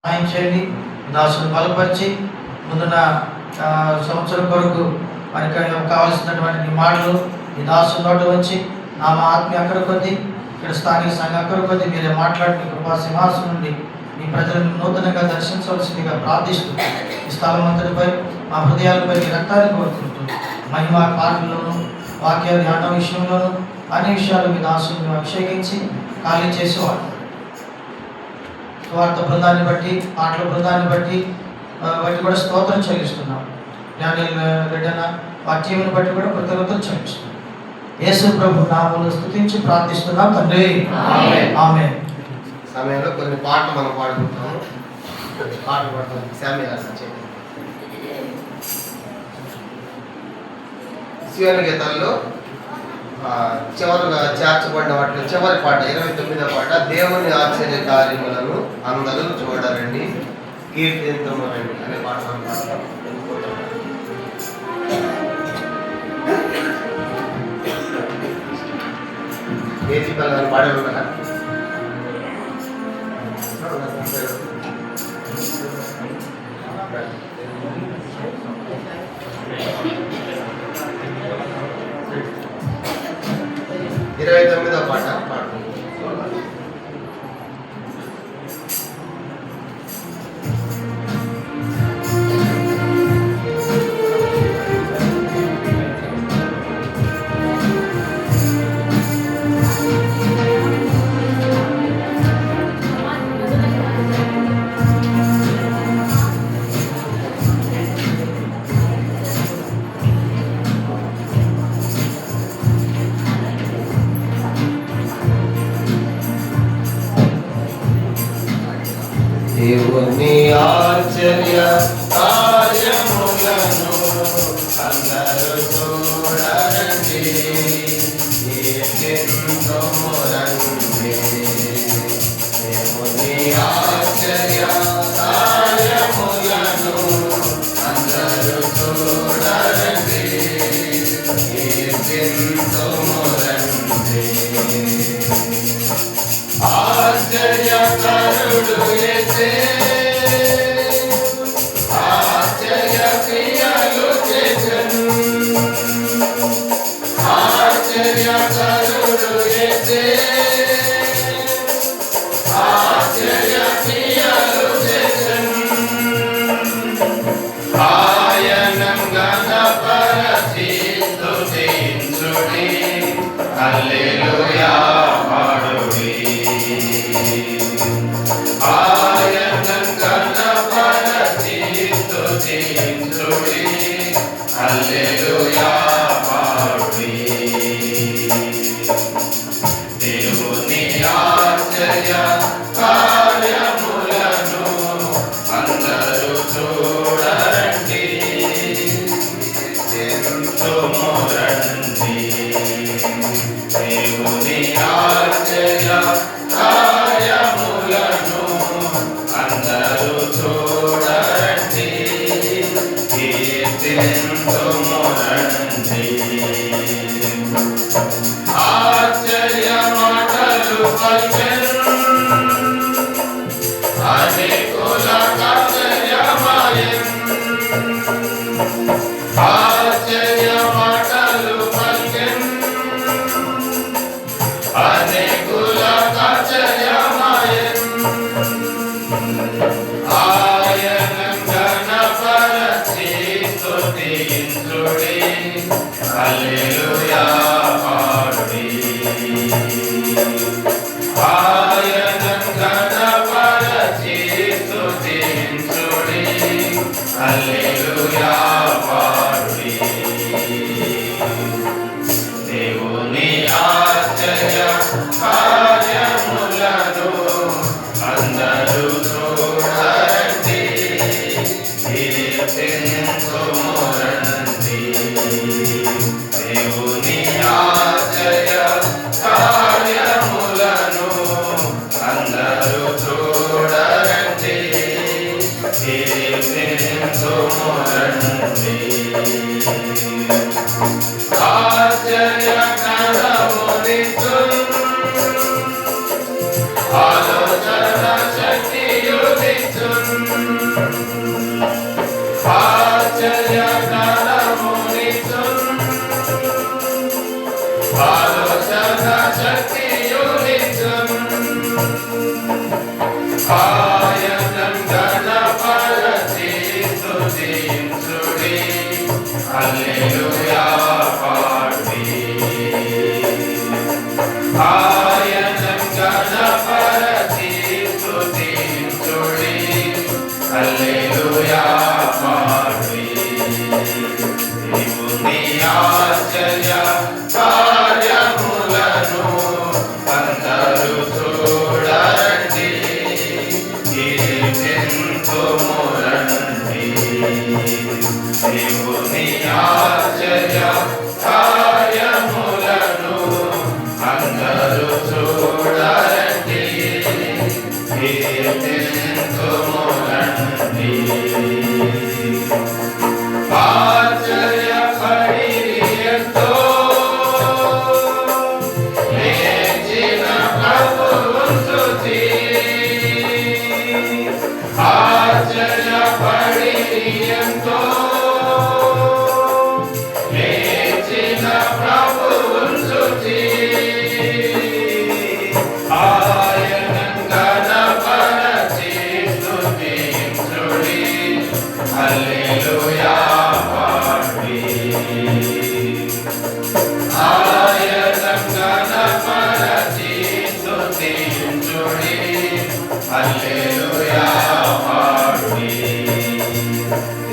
సహాయం చేయండి. దాసును బలపరిచి ముందున్న సంవత్సరం కొరకు మనకి కావాల్సినటువంటి నీ మాటలు ఈ దాసు నోట వచ్చి నా ఆత్మీయ అక్కడ కొద్ది ఇక్కడ స్థానిక సంఘం అక్కడ కొద్ది మీరే మాట్లాడి కృపా సింహాసనం నుండి మీ ప్రజలను నూతనంగా దర్శించవలసిందిగా ప్రార్థిస్తూ ఈ స్థలం అంతటిపై మా హృదయాలపై మీ రక్తాన్ని కోరుకుంటూ మహిమ పాటల్లోనూ వాక్య ధ్యానం విషయంలోనూ అన్ని విషయాలు మీ దాసుని అభిషేకించి ఖాళీ చేసేవాడు. స్వార్థ బృందాన్ని బట్టి పాటల బృందాన్ని బట్టి కూడా స్తోత్రం చెల్లిస్తున్నాం. డానియల్ రెడ్డన్న వాక్యమును బట్టి కూడా కృతజ్ఞతలు చెల్లిస్తున్నాం. యేసు ప్రభు నామములో స్తుతించి ప్రార్థిస్తున్నాం తండ్రి, ఆమేన్. సమయంలో కొన్ని పాటలు మనం పాడుకుంటాము. పాటలు పాడతాం. శివని గీతాల్లో చివరిగా చేర్చబడిన వాటిలో చివరి పాట 29వ పాట, దేవుని ఆశ్చర్య కార్యములను అందరూ చూడరండి కీర్తించమరండి అనే పాట మనం పాడతాం. ఏజీ పిల్లలు పాడేవారు కదా. ఇరవై 29వ పాట పాడుతుంది. దేవుని ఆశ్చర్య కార్యములను అందరూ చూడరండి కీర్తించుమరండి. దేవుని ఆశ్చర్య కార్యములను అందరూ చూడరండి కీర్తించుమరండి. ఆశ్చర్యకరుడు యేసే ఆశ్చర్య క్రియలు చేసెను. ఆశ్చర్యకరుడు యేసే ఆశ్చర్య క్రియలు చేసెను. ఆయనను ఘనపరచి స్తుతించుడి హల్లెలూయా పాడుడి. ఆయనను ఘనపరచి స్తుతించుడి హల్లెలూయా పాడుడి. దేవుని ఆశ్చర్య కార్యములను అందరూ చూడరండి కీర్తించుమరండి. దేవుని ఆశ్చర్య కార్యములను అందరూ చూడరండి కీర్తించుమరండి. ఆశ్చర్య మాటలు పలికెను అనేకుల ఆశ్చర్యమాయెను. ఆశ్చర్య మాటలు పలికెను అనేకుల ఆశ్చర్యమాయెను. ఆయనను ఘనపరచి స్తుతించుడి హల్లెలూయా పాడుడి. ఆయనను ఘనపరచి స్తుతించుడి హల్లెలూయా పాడుడి. దేవుని ఆశ్చర్య కార్యములను అందరూ చూడరండి కీర్తించుమరండి. దేవుని ఆశ్చర్య కార్యములను అందరూ చూడరండి కీర్తించుమరండి. ఆశ్చర్య కరమునిచ్చును ఆలోచన శక్తియునిచ్చును. హల్లెలూయా పాడుడి. దేవుని ఆశ్చర్య కార్యములను అందరూ చూడరండి, కీర్తింతుము రండి. దేవుని ఆశ్చర్య కార్యములను అందరూ చూడరండి, కీర్తింతుము రండి. ఆశ్చర్యపడిరి ఎంతో లేచిన ప్రభువును స్తుతి. ఆశ్చర్యపడిరి ఎంతో లేచిన ప్రభువును స్తుతి. ఆయనను ఘనపరచి స్తుతించుడి, హల్లెలూయా పాడుడి. ఆయనను ఘనపరచి స్తుతించుడి, హల్లెలూయా పాడుడి.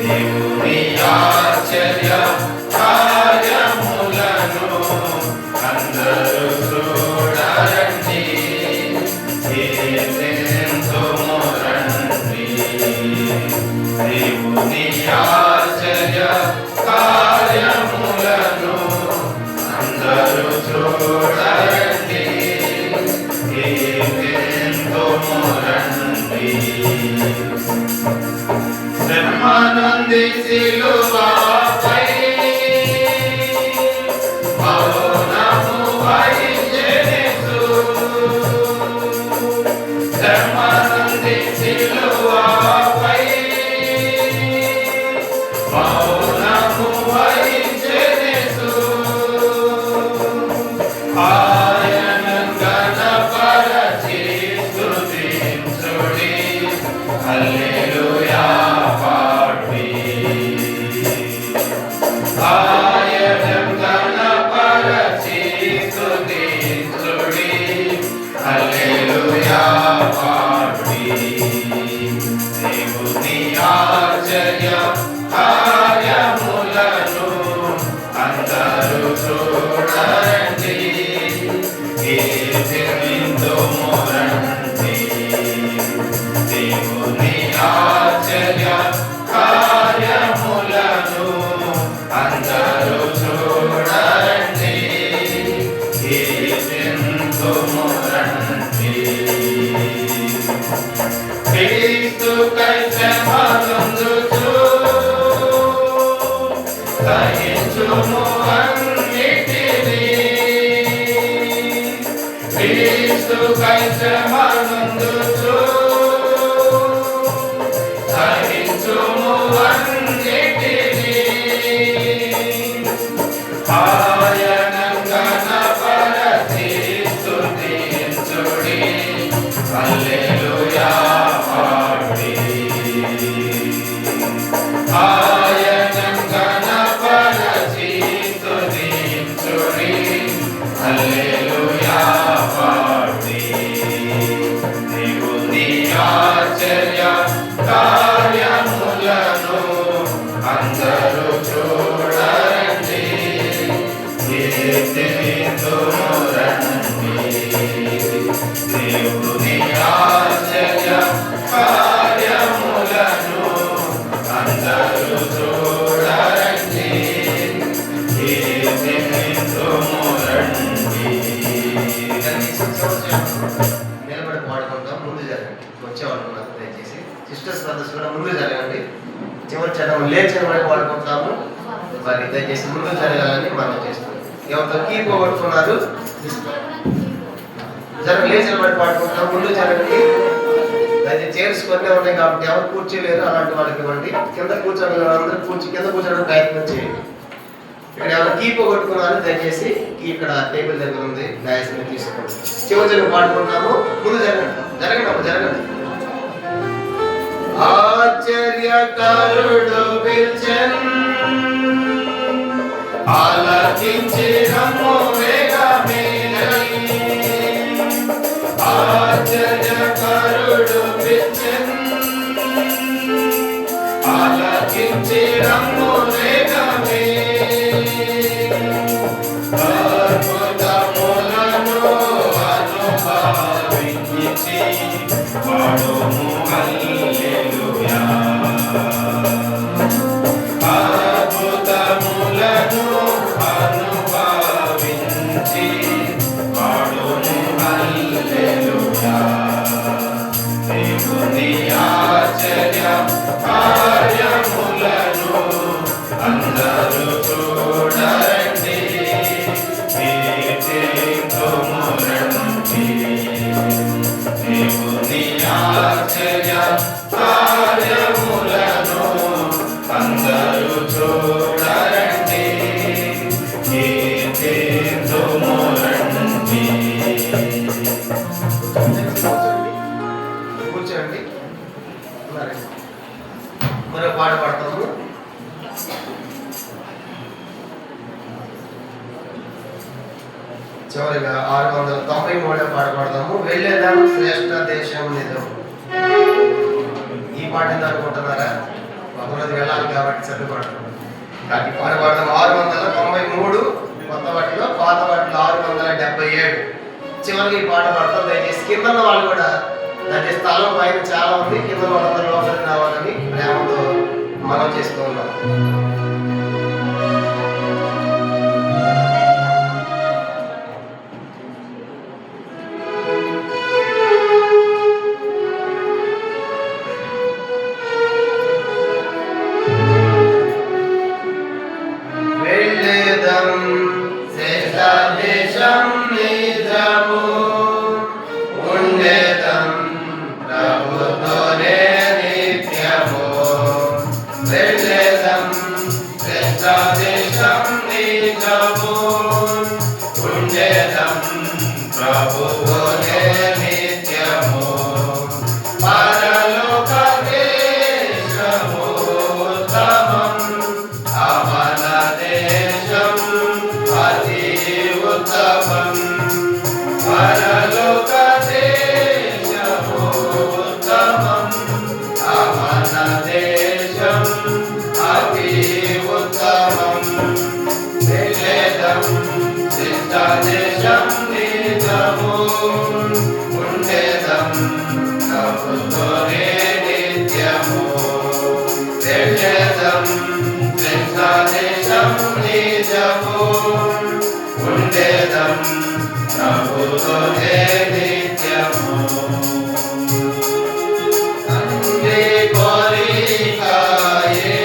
దేవుని ఆశ్చర్య కార్యములను అందరూ చూడరండి, కీర్తింతుము రండి. దేవుని ఆశ్చర్య కార్యములను అందరూ చూడరండి, కీర్తింతుము రండి. శ్రమనుంది సిలువపై మౌనము వహించెను. శ్రమనుంది సిలువపై మౌనము వహించెను. ఆయనను ఘనపరచి స్తుతించుడి, హల్లెలూయా పాడుడి. ఆయనను ఘనపరచి స్తుతించుడి, హల్లెలూయా పాడుడి. దేవుని ఆశ్చర్య కార్యములను అందరూ చూడరండి, కీర్తింతుము రండి. దేవుని ఆశ్చర్య కార్యములను అందరూ చూడరండి, కీర్తింతుము రండి. క్రీస్తుకై శ్రమనొందుచు సహించుము అన్నిటినీ. క్రీస్తుకై శ్రమనొందుచు సహించుము అన్నిటినీ. ఆయనను ఘనపరచి స్తుతించుడి, హల్లెలూయా పాడుడి. ఆయనను ఘనపరచి స్తుతించుడి, హల్లెలూయా పాడుడి. దేవుని ఆశ్చర్య కార్యములను అందరూ చూడరండి, కీర్తింతుము రండి. దేవుని ఆశ్చర్య కార్యములను అందరూ చూడరండి, కీర్తింతుము రండి. నిలబడి పాడుకుంటాం. ముందు జరగండి. వచ్చేవాళ్ళు దయచేసి సిస్టర్స్ బ్రదర్స్ కూడా ముందు జరగండి. చివరి చరణం లేచిన వాడి పాడుకుంటాము. మరి దయచేసి ముందు జరగాలని మనం చేస్తున్నాం. ఎవరితో కీ పోగొట్టుకున్నారు లేచిన వాడి పాడుకుంటాం. ముందు జరగండి. అయితే చైర్స్ కొన్ని ఉన్నాయి కాబట్టి ఎవరు కూర్చోలేరు, అలాంటి వాళ్ళకి ఇవ్వండి. కింద కూర్చోని అందరూ కింద కూర్చోడానికి ప్రయత్నం చేయండి. ఇక్కడ ఎవరు కీ పోగొట్టుకున్నారు దయచేసి కీ ఇక్కడ టేబుల్ దగ్గర ఉంది, డయాస్ మీద తీసుకోండి. చివరి పాడుకుంటాము. ముందు జరగండి జరగండి. ఆశ్చర్యకరుడు పిలిచెన్, ఆలకించి రమ్ము వేగమేనై. ఆశ్చర్యకరుడు పిలిచెన్, ఆలకించి రమ్ము వేగమే అద్భుతములను అనుభవించి పాడుము హల్లెలూయా అద్భుతములను అనుభవించి పాడుము హల్లెలూయా దేవుని ఆశ్చర్య కార్యములను అందరూ చూడండి కీర్తింతుము రండి దేవుని ఆశ్చర్య కార్యములను అందరూ చూడండి కీర్తింతుము రండి. కూర్చోండి. మరో పాట పాడతాము. చివరిగా 693 పాట పాడతాము. వెళ్ళేదాం శ్రేష్ఠ దేశం నిజం. ఈ పాట ఎందుకు అనుకుంటున్నారా? ఒకరోజు వెళ్ళాలి కాబట్టి చదువుకోవడం. ఈ పాట పాడదాం. 693 కొత్త వాటిలో, పాత వాటిలో 677. చివరికి ఈ పాట పాడతాం. దయచేసి కింద ఉన్న వాళ్ళు కూడా, అంటే స్థలం పైన చాలా ఉంది, కింద వాళ్ళందరూ లోపలికి రావాలని ప్రేమతో మనం చేస్తూ ఉన్నాం. వెళ్ళేదం శ్రేష్ఠ దేశం నిజము ఉండేదం ప్రభుతోనే నిత్యము. వెళ్ళేదం శ్రేష్ఠ దేశం నిజము ఉండేదం ప్రభుతోనే నిత్యము. పరలోక దేశము ఉత్తమం అవన దేశం అతి ఉత్తమం. పరలోక దేశము ఉత్తమం అవన దేశం అతి ఉత్తమం. వెళ్ళేదం శ్రేష్ఠ దేశం నిజము ఉండేదం ప్రభుతోనే నిత్యము. వెళ్ళేదం శ్రేష్ఠ దేశం నిజము ఉండేదం ప్రభుతోనే నిత్యము. తండ్రి కోరికయే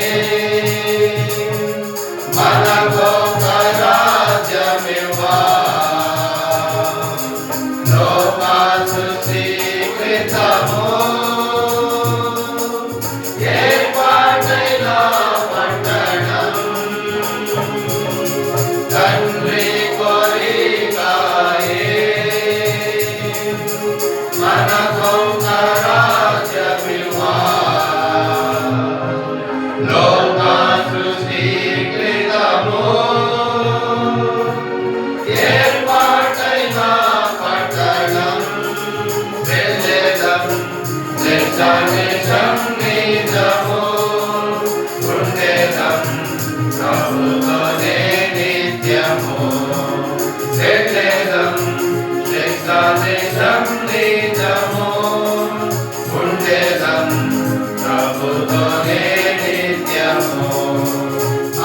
మనకొక రాజ్యమివ్వా. లోక సృష్టికృతము ఏర్పాటైన పట్టణం. తండ్రి కోరికయే మనకొక రాజ్యమివ్వా. లోక సృష్టికృతము ఏర్పాటైన పట్టణం. వెళ్ళేదం శ్రేష్ఠ దేశం నిజము ఉండేదం ప్రభుతోనే నిత్యము. వెళ్ళేదం శ్రేష్ఠ దేశం నిజము ఉండేదం ప్రభుతోనే నిత్యము.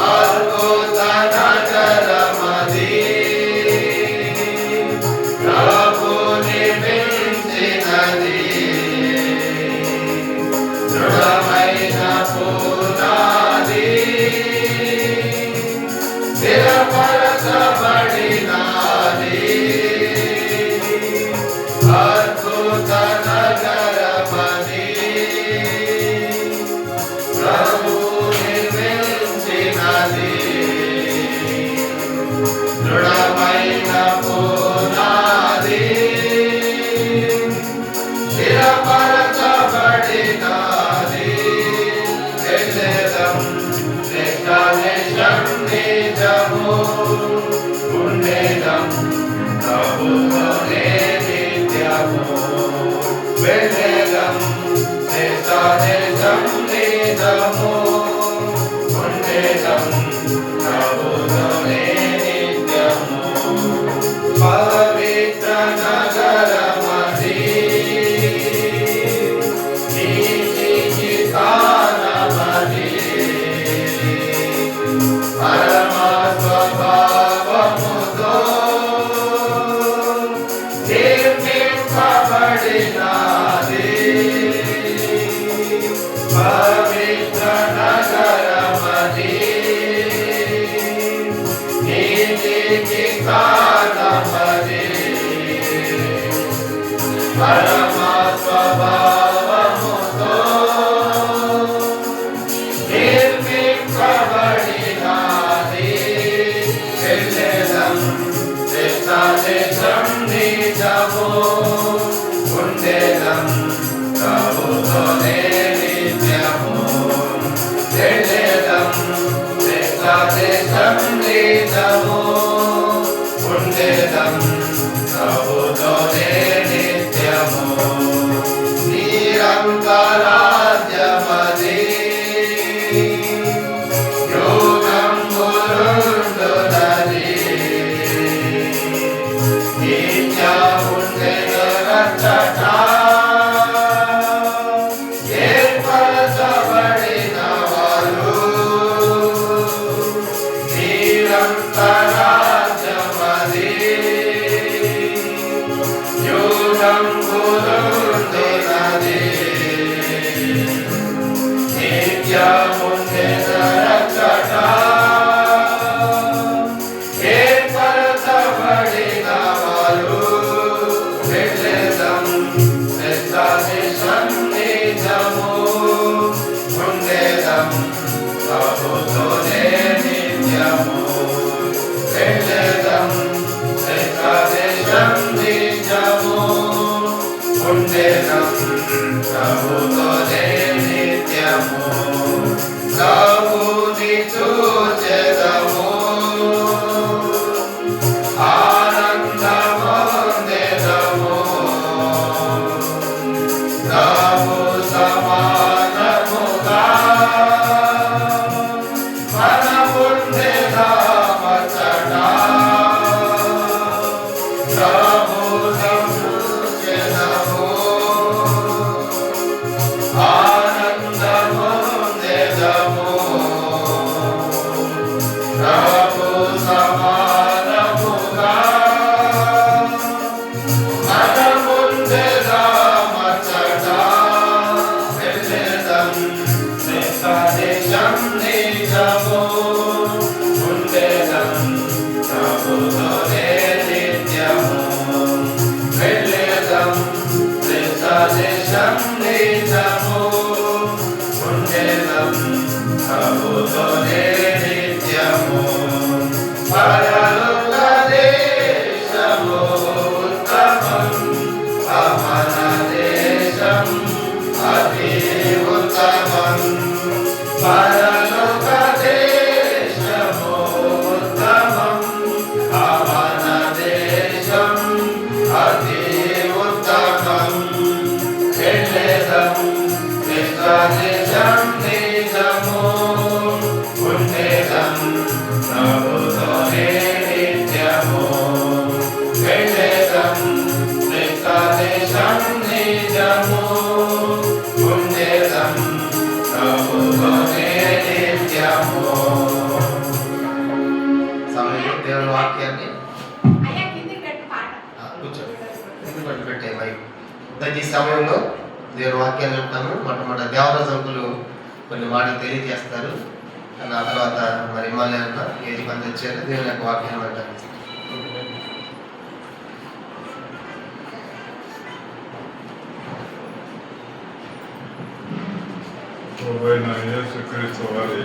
అద్భుత నగరమది ప్రభుని మించినది. దృఢమైన పునాది స్థిరపరచబడినది. అద్భుత నగరమది పవిత్ర నగరమది నీతికి కారణమది పరమ స్వభావముతో నిర్మింపబడినది వెళ్ళెదం దేశం నిజము ఉండేదం ప్రభుతోనే నిత్యము వెళ్ళేదం దేశం నిజము ఉండేదం ప్రభుతోనే నిత్యము నిరంతరాజ్యమది యోగంబులుండునది నిత్యముండెను రక్షట ఏర్పరచబడిన వారు నిరంతరాజ్యమది యోగంబులుండునది నిత్యముండెను రక్షట ఏర్పరచబడిన వారు వెళ్ళెదం దేశం నిజము ఉండేదం ప్రభుతోనే నిత్యము వెళ్ళెదం దేశం నిజము ఉండేదం ప్రభుతోనే నిత్యము ప్రభుని చూచెదము ఆనందమొందెదము ప్రభు సమానముగా మనముండెదమచట ప్రభు చూచెదము ఆనందమొందెదము ప్రభు సమానముగా మనముండెదమచట వెళ్ళెదం దేశం నిజము ఉండేదం ప్రభుతోనే నిత్యము వెళ్ళెదం దేశం నిజము ఉండేదం ప్రభుతోనే నిత్యము పరలోక దేశము ఉత్తమం అమన దేశం అతి ఉత్తమం పరలోక దేశము ఉత్తమం అమన దేశం అతి ఉత్తమం వెళ్ళెదం దేశం నిజము ఉండేదం ప్రభుతోనే నిత్యము వెళ్ళెదం దేశం నిజము ఉండేదం ప్రభుతోనే నిత్యము. సమయంలో దేవుని వాక్యాన్ని కూర్చోండి ఎందుకంటే పెట్టే మైక్ ఈ సమయంలో దేవుని వాక్యాన్ని చెప్తాను. మొట్టమొదటి దేవరాజు అంకులు కొన్ని మాటలు తెలియజేస్తారు. ఆ తర్వాత మరి హిమాలయాన్న ఏది మంది వచ్చారు దేవుని యొక్క వాక్యాన్ని అంటారు. యేసుక్రీస్తు వారి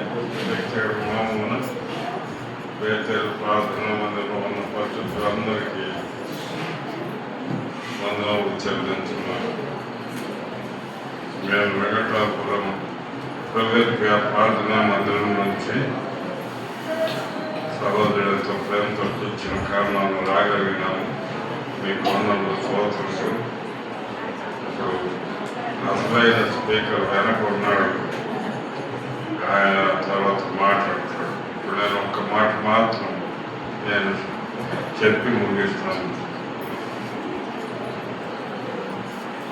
నామమున బేతేలు ప్రార్థన మందిరంలో ఉన్న పరిశుద్ధులందరికీ వందనాలు చెల్లించున్నాను. మేము వెంకటాపురం ప్రవేశిక ప్రార్థనా మందిరం నుంచి సహోదరులతో ప్రేమతో కూర్చిన కారణాలు రాగలిగినాము. మీకు వందలు స్తోత్రులు. ఇప్పుడు అసలైన స్పీకర్ వెనక ఉన్నాడు, ఆయన తర్వాత మాట్లాడతాడు. ఇప్పుడు నేను ఒక్క మాట మాత్రం నేను చెప్పి ముగిస్తాను.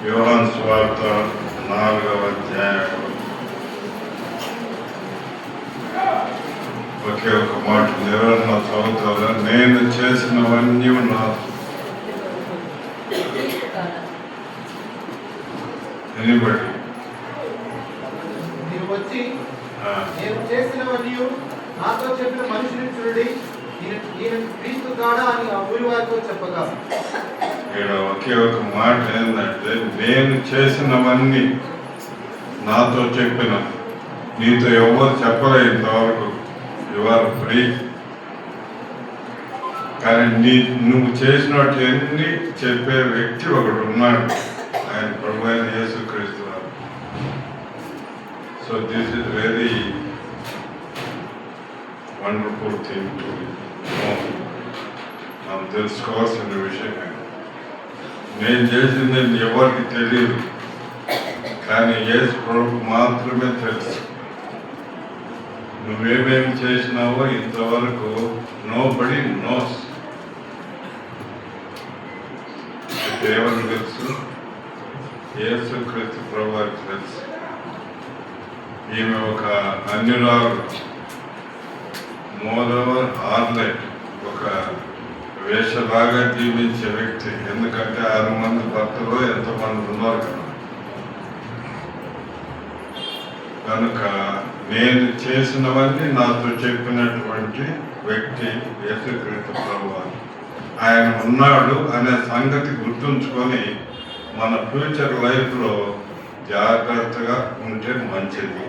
యోహాను సువార్త 4వ అధ్యాయం ఒకే ఒక మాట ఎవరన్నా చదువుతారా? నేను చేసినవన్నీ నాకు ఎనిబడి వచ్చి ఆ, నేను చేసినవన్నీ నాతో చెప్పిన మనుషుని చూడండి, ఈయన క్రీస్తు కాడా అని ఆ ఊరి వారితో చెప్పగా, ఇక్కడ ఒకే ఒక మాట ఏంటంటే, నేను చేసినవన్నీ నాతో చెప్పిన, నీతో ఎవరు చెప్పలేదు ఇంతవరకు, యువర్ ఫ్రీ. కానీ నువ్వు చేసినవన్నీ చెప్పే వ్యక్తి ఒకడు ఉన్నాడు, ఆయన ప్రభు అయిన యేసుక్రీస్తు వారు. So this is very wonderful thing to know. మనం తెలుసుకోవాల్సిన విషయం. నేను చేసింది ఎవరికి తెలియదు, కానీ యేసు ప్రభు మాత్రమే తెలుసు. నువ్వేమేమి చేసినావో ఇంతవరకు నోబడీ నోస్. దేవునికి తెలుసు, యేసుక్రీస్తు ప్రభువుకి తెలుసు. ఈమె ఒక అన్యురాలు, మోరోవర్ హార్లెట్, ఒక వేషలాగా జీవించే వ్యక్తి. ఎందుకంటే 6 మంది భర్తలు ఎంతమంది ఉన్నారు కదా. కనుక నేను చేసినవన్నీ నాతో చెప్పినటువంటి వ్యక్తి యేసుక్రీస్తు ప్రభువు. ఆయన ఉన్నాడు అనే సంగతి గుర్తుంచుకొని మన ఫ్యూచర్ లైఫ్లో జాగ్రత్తగా ఉంటే మంచిది.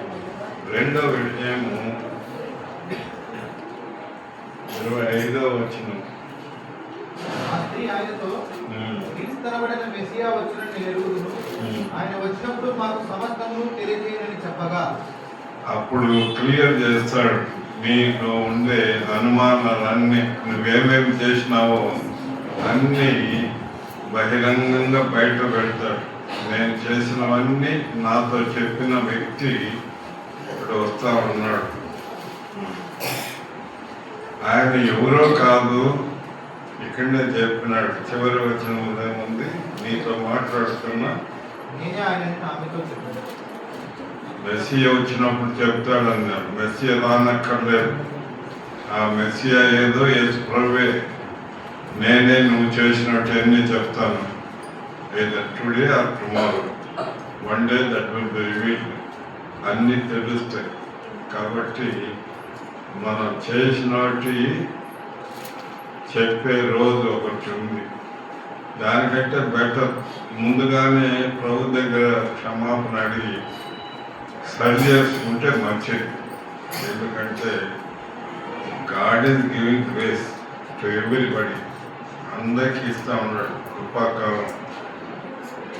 రెండవ విషయము 25వ వచనం. ఆ స్త్రీ ఆయనతో, క్రీస్తునబడిన మెస్సియా వచ్చునని నేను ఎరుగుదును, ఆయన వచ్చినప్పుడు మాకు సమస్తము తెలియజేయనని చెప్పగా, అప్పుడు క్లియర్ చేస్తాడు నీకు ఉండే అనుమానాలన్నీ, నువ్వేమేమి చేసినావో అన్నీ బహిరంగంగా బయట పెడతాడు. నేను చేసినవన్నీ నాతో చెప్పిన వ్యక్తి ఇప్పుడు వస్తా ఉన్నాడు. ఆయన ఎవరో కాదు, ఇక్కడనే చెప్పినాడు. చివరి వచ్చిన ఏముంది, నీతో మాట్లాడుతున్నా నేనే ఆయనని ఆమెతో చెప్పాను. మెస్సియా వచ్చినప్పుడు చెప్తాడన్నాడు. మెస్సియా రానక్కర్లేదు, ఆ మెస్సియా ఏదో యేసు ప్రభువే. నేనే నువ్వు చేసినట్టు అన్నీ చెప్తాను. either today or tomorrow. One day that will be revealed. అన్నీ తెలుస్తాయి. కాబట్టి మనం చేసినట్టు చెప్పే రోజు ఒకటి ఉంది. దానికంటే బెటర్ ముందుగానే ప్రభు దగ్గర క్షమాపణ అడిగి సరి చేసుకుంటే మంచిది. ఎందుకంటే God is giving grace to everybody. అందరికీ ఇస్తా ఉన్నాడు కృపాకాలం.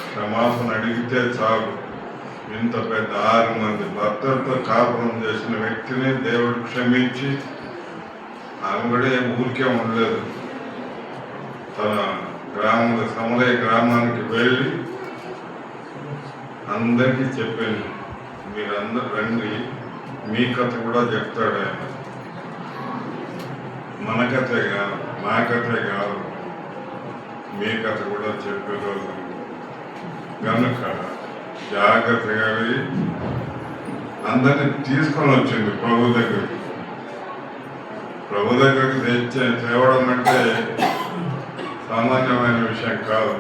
క్షమాపణ అడిగితే చాలు. ఇంత పెద్ద 6 మంది భర్తలతో కాపురం చేసిన వ్యక్తిని దేవుడు క్షమించి, ఆమె కూడా ఊరికే ఉండలేదు. తన సమరయ గ్రామానికి వెళ్ళి అందరికీ చెప్పింది, మీరందరూ రండి, మీ కథ కూడా చెప్తాడు ఆయన. మన కథే కాదు, నా కథే కాదు, మీ కథ కూడా చెప్పేరోజు. కనుక జాగ్రత్తగా అందరినీ తీసుకొని వచ్చింది ప్రభు దగ్గరికి. ప్రభు దగ్గరికి తేవడం అంటే సామాన్యమైన విషయం కాదు.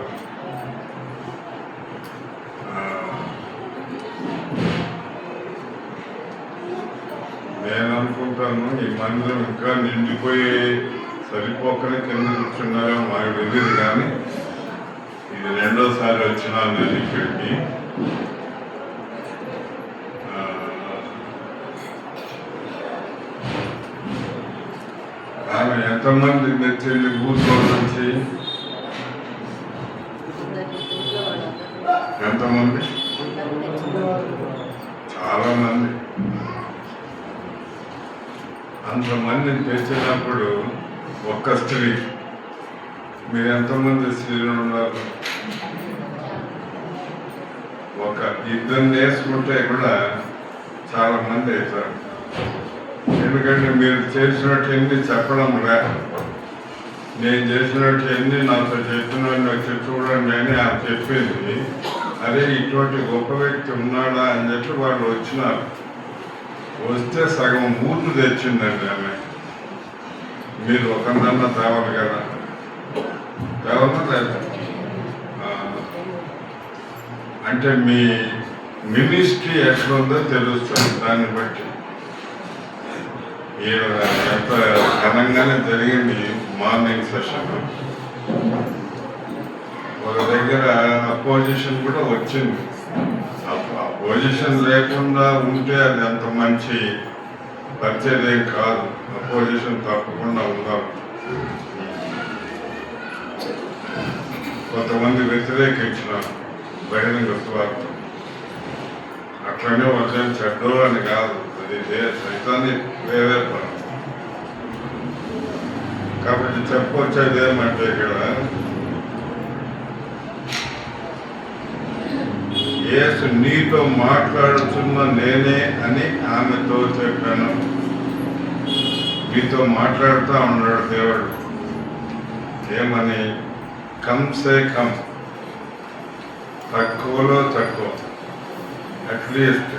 నేను అనుకుంటాను ఈ మందిరం ఇంకా నిండిపోయి సరిపోకనే కింద కూర్చున్నారో మాకు తెలియదు, కానీ ఇది 2వ సారి వచ్చినా నేను ఇక్కడికి. ఆమె ఎంతమంది తెచ్చింది ఊర్లో నుంచి? ఎంతమంది? చాలా మంది. అంతమందిని తెచ్చినప్పుడు ఒక్క స్త్రీ, మీరు ఎంతమంది స్త్రీలు ఉన్నారు? ఒక 2 వేసుకుంటే కూడా చాలా మంది అవుతారు. ఎందుకంటే మీరు చేసినట్టు ఎన్ని చెప్పడం రా, నేను చేసినట్టు ఎన్ని నాతో చెప్పినట్టు వచ్చి చూడండి అని ఆమె చెప్పింది. అదే ఇటువంటి గొప్ప వ్యక్తి ఉన్నాడా అని చెప్పి వాళ్ళు వచ్చినారు. వస్తే సగం ఊర్లు తెచ్చిందండి ఆమె. మీరు ఒకరినన్నా తేవాలి కదా, తేవన్నా లేదా? అంటే మీ మినిస్ట్రీ ఎట్లుందో తెలుస్తుంది. దాన్ని బట్టి ఎంత ఘనంగానే జరిగింది మార్నింగ్ సెషన్. ఒక దగ్గర అపోజిషన్ కూడా వచ్చింది. అపోజిషన్ లేకుండా ఉంటే అది అంత మంచి పరిచయం కాదు. అపోజిషన్ తప్పకుండా ఉండాలి. కొంతమంది వ్యతిరేకించినారు బహిరంగ స్వార్థ. అట్లనే వర్షం చెడ్డో అని కాదు, అది సైతాన్ని వేరే పని. కాబట్టి చెప్పొచ్చేది ఏమంటే ఇక్కడ యేసు నీతో మాట్లాడుతున్న నేనే అని ఆమెతో చెప్పాను. మీతో మాట్లాడుతూ ఉన్నాడు దేవుడు. ఏమని? కమ్సే కమ్, తక్కువలో తక్కువ, అట్లీస్ట్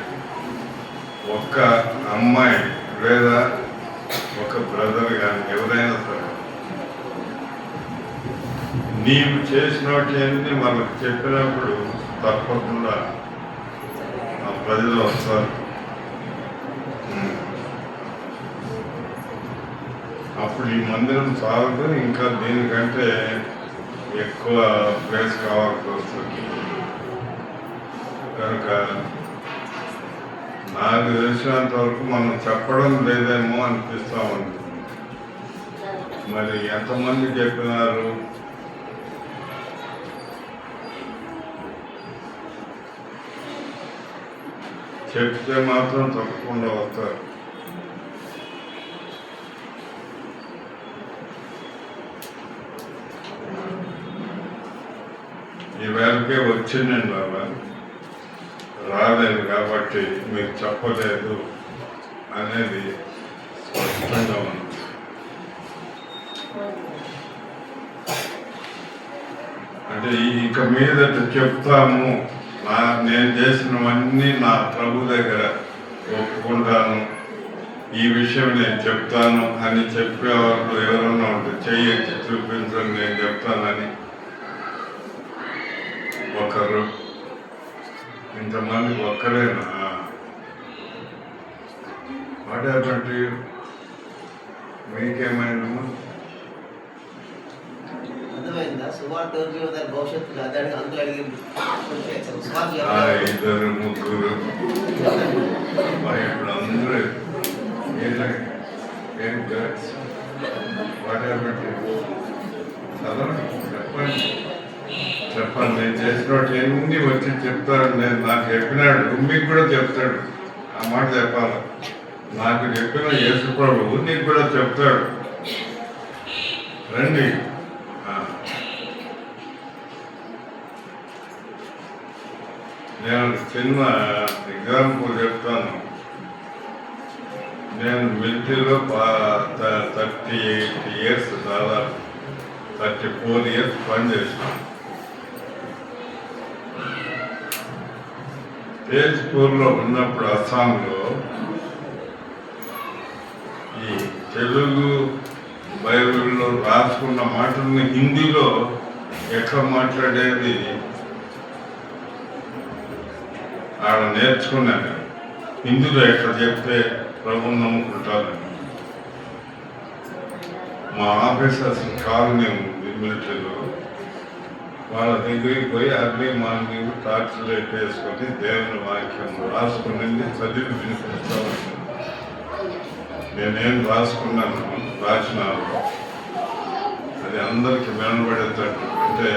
ఒక్క అమ్మాయి లేదా ఒక బ్రదర్ కానీ ఎవరైనా సరే నీవు చేసినవన్నీ వాళ్ళకి చెప్పినప్పుడు తప్పకుండా ఆ ప్రజలు వస్తారు. అప్పుడు ఈ మందిరం చాలదు, ఇంకా దీనికంటే ఎక్కువ ప్లేస్ కావాల్సి వస్తుంది. కనుక నాకు తెలిసినంత వరకు మనం చెప్పడం లేదేమో అనిపిస్తూ ఉంది. మరి ఎంతమంది చెప్పినారు? చెప్తే మాత్రం తప్పకుండా వస్తారు. ఈవేళకే వచ్చిందండి బాబా, రాలేదు కాబట్టి మీరు చెప్పలేదు అనేది స్పష్టంగా ఉంది. అంటే ఇక మీద చెప్తాము, నేను చేసినవన్నీ నా ప్రభు దగ్గర ఒప్పుకుంటాను, ఈ విషయం నేను చెప్తాను అని చెప్పేవాళ్ళు ఎవరన్నా ఉంటే చెయ్యి చూపించండి, నేను చెప్తానని. ఒకరు, ఇంతమంది ఒక్కరేనా? వాటేటువంటి మీకేమైనా అర్థమైందా? సువార్త భవిష్యత్తు అదానికి అందులో అడిగింది. ఇద్దరు ముగ్గురు ఇప్పుడు అందరూ ఏం వాటేటువంటి చదవండి, చెప్పండి. నేను చేసినట్టు ఎన్ని వచ్చి చెప్తాడు. నేను నాకు చెప్పినాడు, మీకు కూడా చెప్తాడు. ఆ మాట చెప్పాలి. నాకు చెప్పిన యేసు ప్రభువు నీకు కూడా చెప్తాడు. రండి. నేను చిన్న ఎగ్జాంపుల్ చెప్తాను. నేను మిలిటరీలో 38 years, దాదాపు 34 years పనిచేసినాను. తేజ్పూర్లో ఉన్నప్పుడు అస్సాంలో ఈ తెలుగు బైబిల్లో రాసుకున్న మాటల్ని హిందీలో ఎట్లా మాట్లాడేది ఆడ నేర్చుకున్నాను. హిందీలో ఎట్లా చెప్తే ప్రభువుని నమ్ముకుంటానని. మా ఆఫీసర్స్ కాలనీ ఉంది మిలిటరీలో, వాళ్ళ దగ్గరికి పోయి అర్లీ మార్నింగ్ టార్చ్ లైట్ వేసుకొని దేవుని వాక్యం రాసుకుని చదివి వినిపిస్తాను. నేనేం రాసుకున్నాను, రాసినాను, అది అందరికి వినబడేటట్టు, అంటే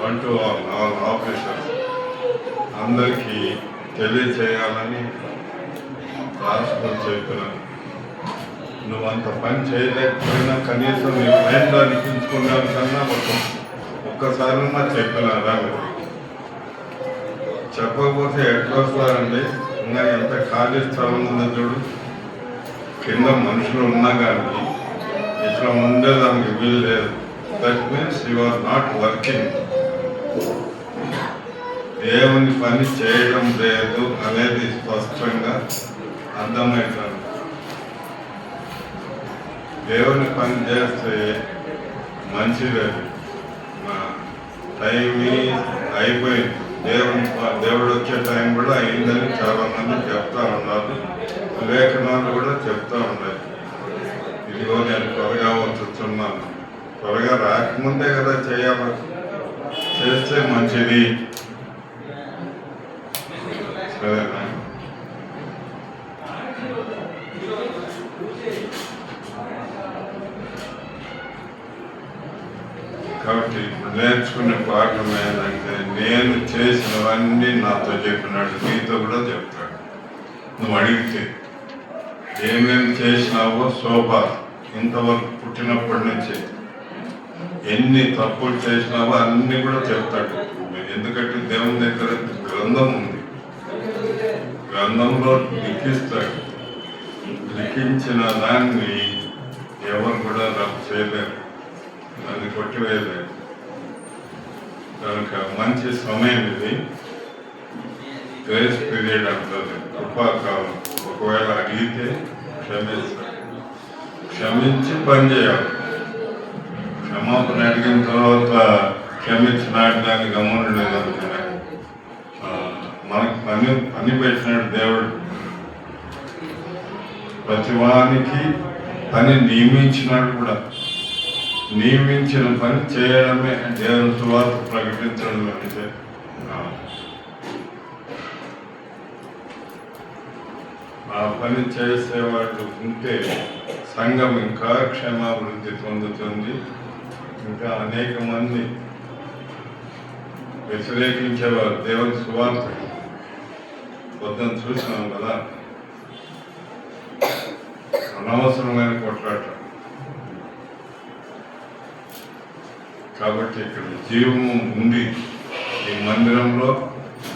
1 to all ఆఫీసర్స్ అందరికీ తెలియచేయాలని రాసుకొని చెప్పినాను. నువ్వు అంత పని చేయలేకపోయినా కనీసం నీ మైండ్ అనిపించుకున్నాను కన్నా ఒక్కసారి చెప్పినారా? చెప్పకపోతే ఎట్లా వస్తారండి? ఇంకా ఎంత ఖాళీ స్థలం ఉందో చూడు. కింద మనుషులు ఉన్నా కానీ ఇట్లా ఉండేదానికి వీలు లేదు. That means you are not working. దేవుని పని చేయడం లేదు అనేది స్పష్టంగా అర్థమవుతుంది. దేవుని పని చేస్తే మంచిది. మా టైం అయిపోయింది. దేవుడు వచ్చే టైం కూడా అయిందని చాలా మంది చెప్తా ఉన్నారు. లేఖనాలు కూడా చెప్తా ఉన్నాయి. ఇదిగో నేను త్వరగా వచ్చుతున్నాను. త్వరగా రాకముందే కదా చేయాలి, చేస్తే మంచిది. సరేనా? కాబట్టి నేర్చుకునే పాఠం ఏంటంటే, నేను చేసినవన్నీ నాతో చెప్పినాడు, నీతో కూడా చెప్తాడు. నువ్వు అడిగితే ఏమేమి చేసినావో శోభ ఇంతవరకు పుట్టినప్పటి నుంచి ఎన్ని తప్పులు చేసినావో అన్నీ కూడా చెప్తాడు. ఎందుకంటే దేవుని దగ్గర గ్రంథం ఉంది, గ్రంథంలో లిఖిస్తాడు. లిఖించిన దాన్ని ఎవరు కూడా రద్దు చేయలేరు, దాన్ని కొట్టివేయలేదు. కనుక మంచి సమయం ఇది. గ్రేస్ పీరియడ్ అంటుంది, కృపాకాలం. ఒకవేళ అడిగితే క్షమిస్తాడు, క్షమించి పని చేయాలి. క్షమాపణ అడిగిన తర్వాత క్షమించినాడు దాన్ని గమనలేదు అనుకునే మనకు పని పెట్టినాడు దేవుడు. ప్రతివానికి పని నియమించినాడు కూడా. నియమించిన పని చేయడమే దేవుని సువార్త ప్రకటించడం అంటే. ఆ పని చేసేవాళ్ళు ఉంటే సంఘం ఇంకా క్షేమాభివృద్ధి పొందుతుంది. ఇంకా అనేక మంది వ్యతిరేకించేవారు దేవుని సువార్త వద్దని చూసినాం కదా. అనవసరమైన కొట్లాట. కాబట్టి ఇక్కడ జీవము ఉంది, ఈ మందిరంలో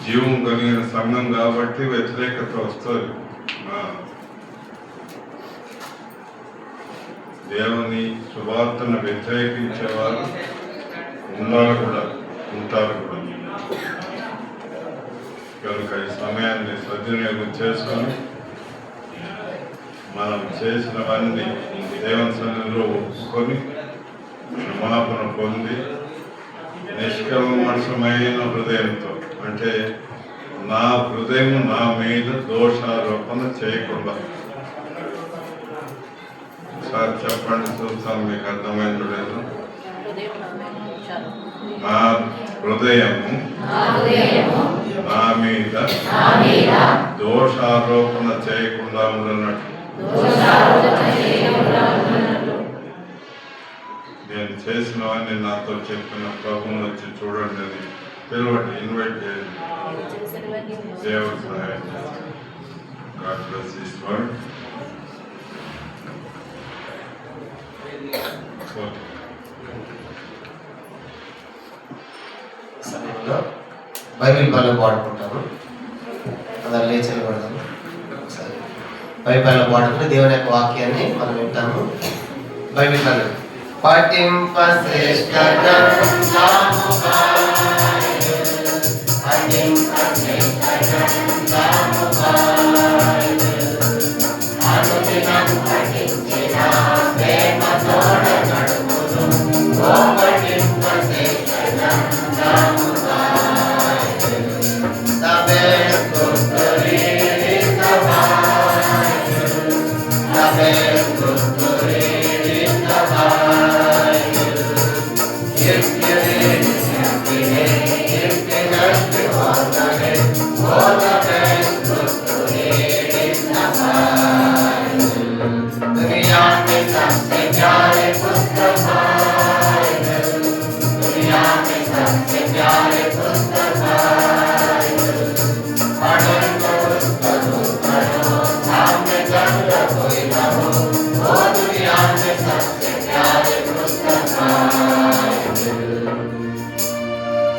జీవం కలిగిన సంఘం కాబట్టి వ్యతిరేకత వస్తుంది. దేవుని సువార్తను వ్యతిరేకించేవారు ఉండాలి కూడా, ఉంటారు కూడా. కనుక ఈ సమయాన్ని సద్వినియోగం చేసుకొని మనం చేసినవన్నీ దేవుని సన్నిధిలో ఒప్పుకొని క్షమాపణ పొంది నిష్కల్మషమైన హృదయంతో, అంటే నా హృదయం నా మీద దోషారోపణ చేయకుండా. సార్ చెప్పండి చూస్తాను, మీకు అర్థమైంది లేదు. నా హృదయము నా మీద దోషారోపణ చేయకుండా ఉండనట్టు నేను చేసినవన్నీ నాతో చెప్పిన ప్రభువుని వచ్చి చూడండి అని పిలవండి, ఇన్వైట్ చేయండి. దేవుడు సహాయం చేస్తాడు. God bless this word. సమయంలో బైబిల్ పనులు పాడుకుంటాము. అందరు లేచి నిలబడతాము. ఒకసారి బైబిల్ పనులు పాడుకుంటే దేవుని యొక్క వాక్యాన్ని మనం వింటాము. బైబిల్ పనులు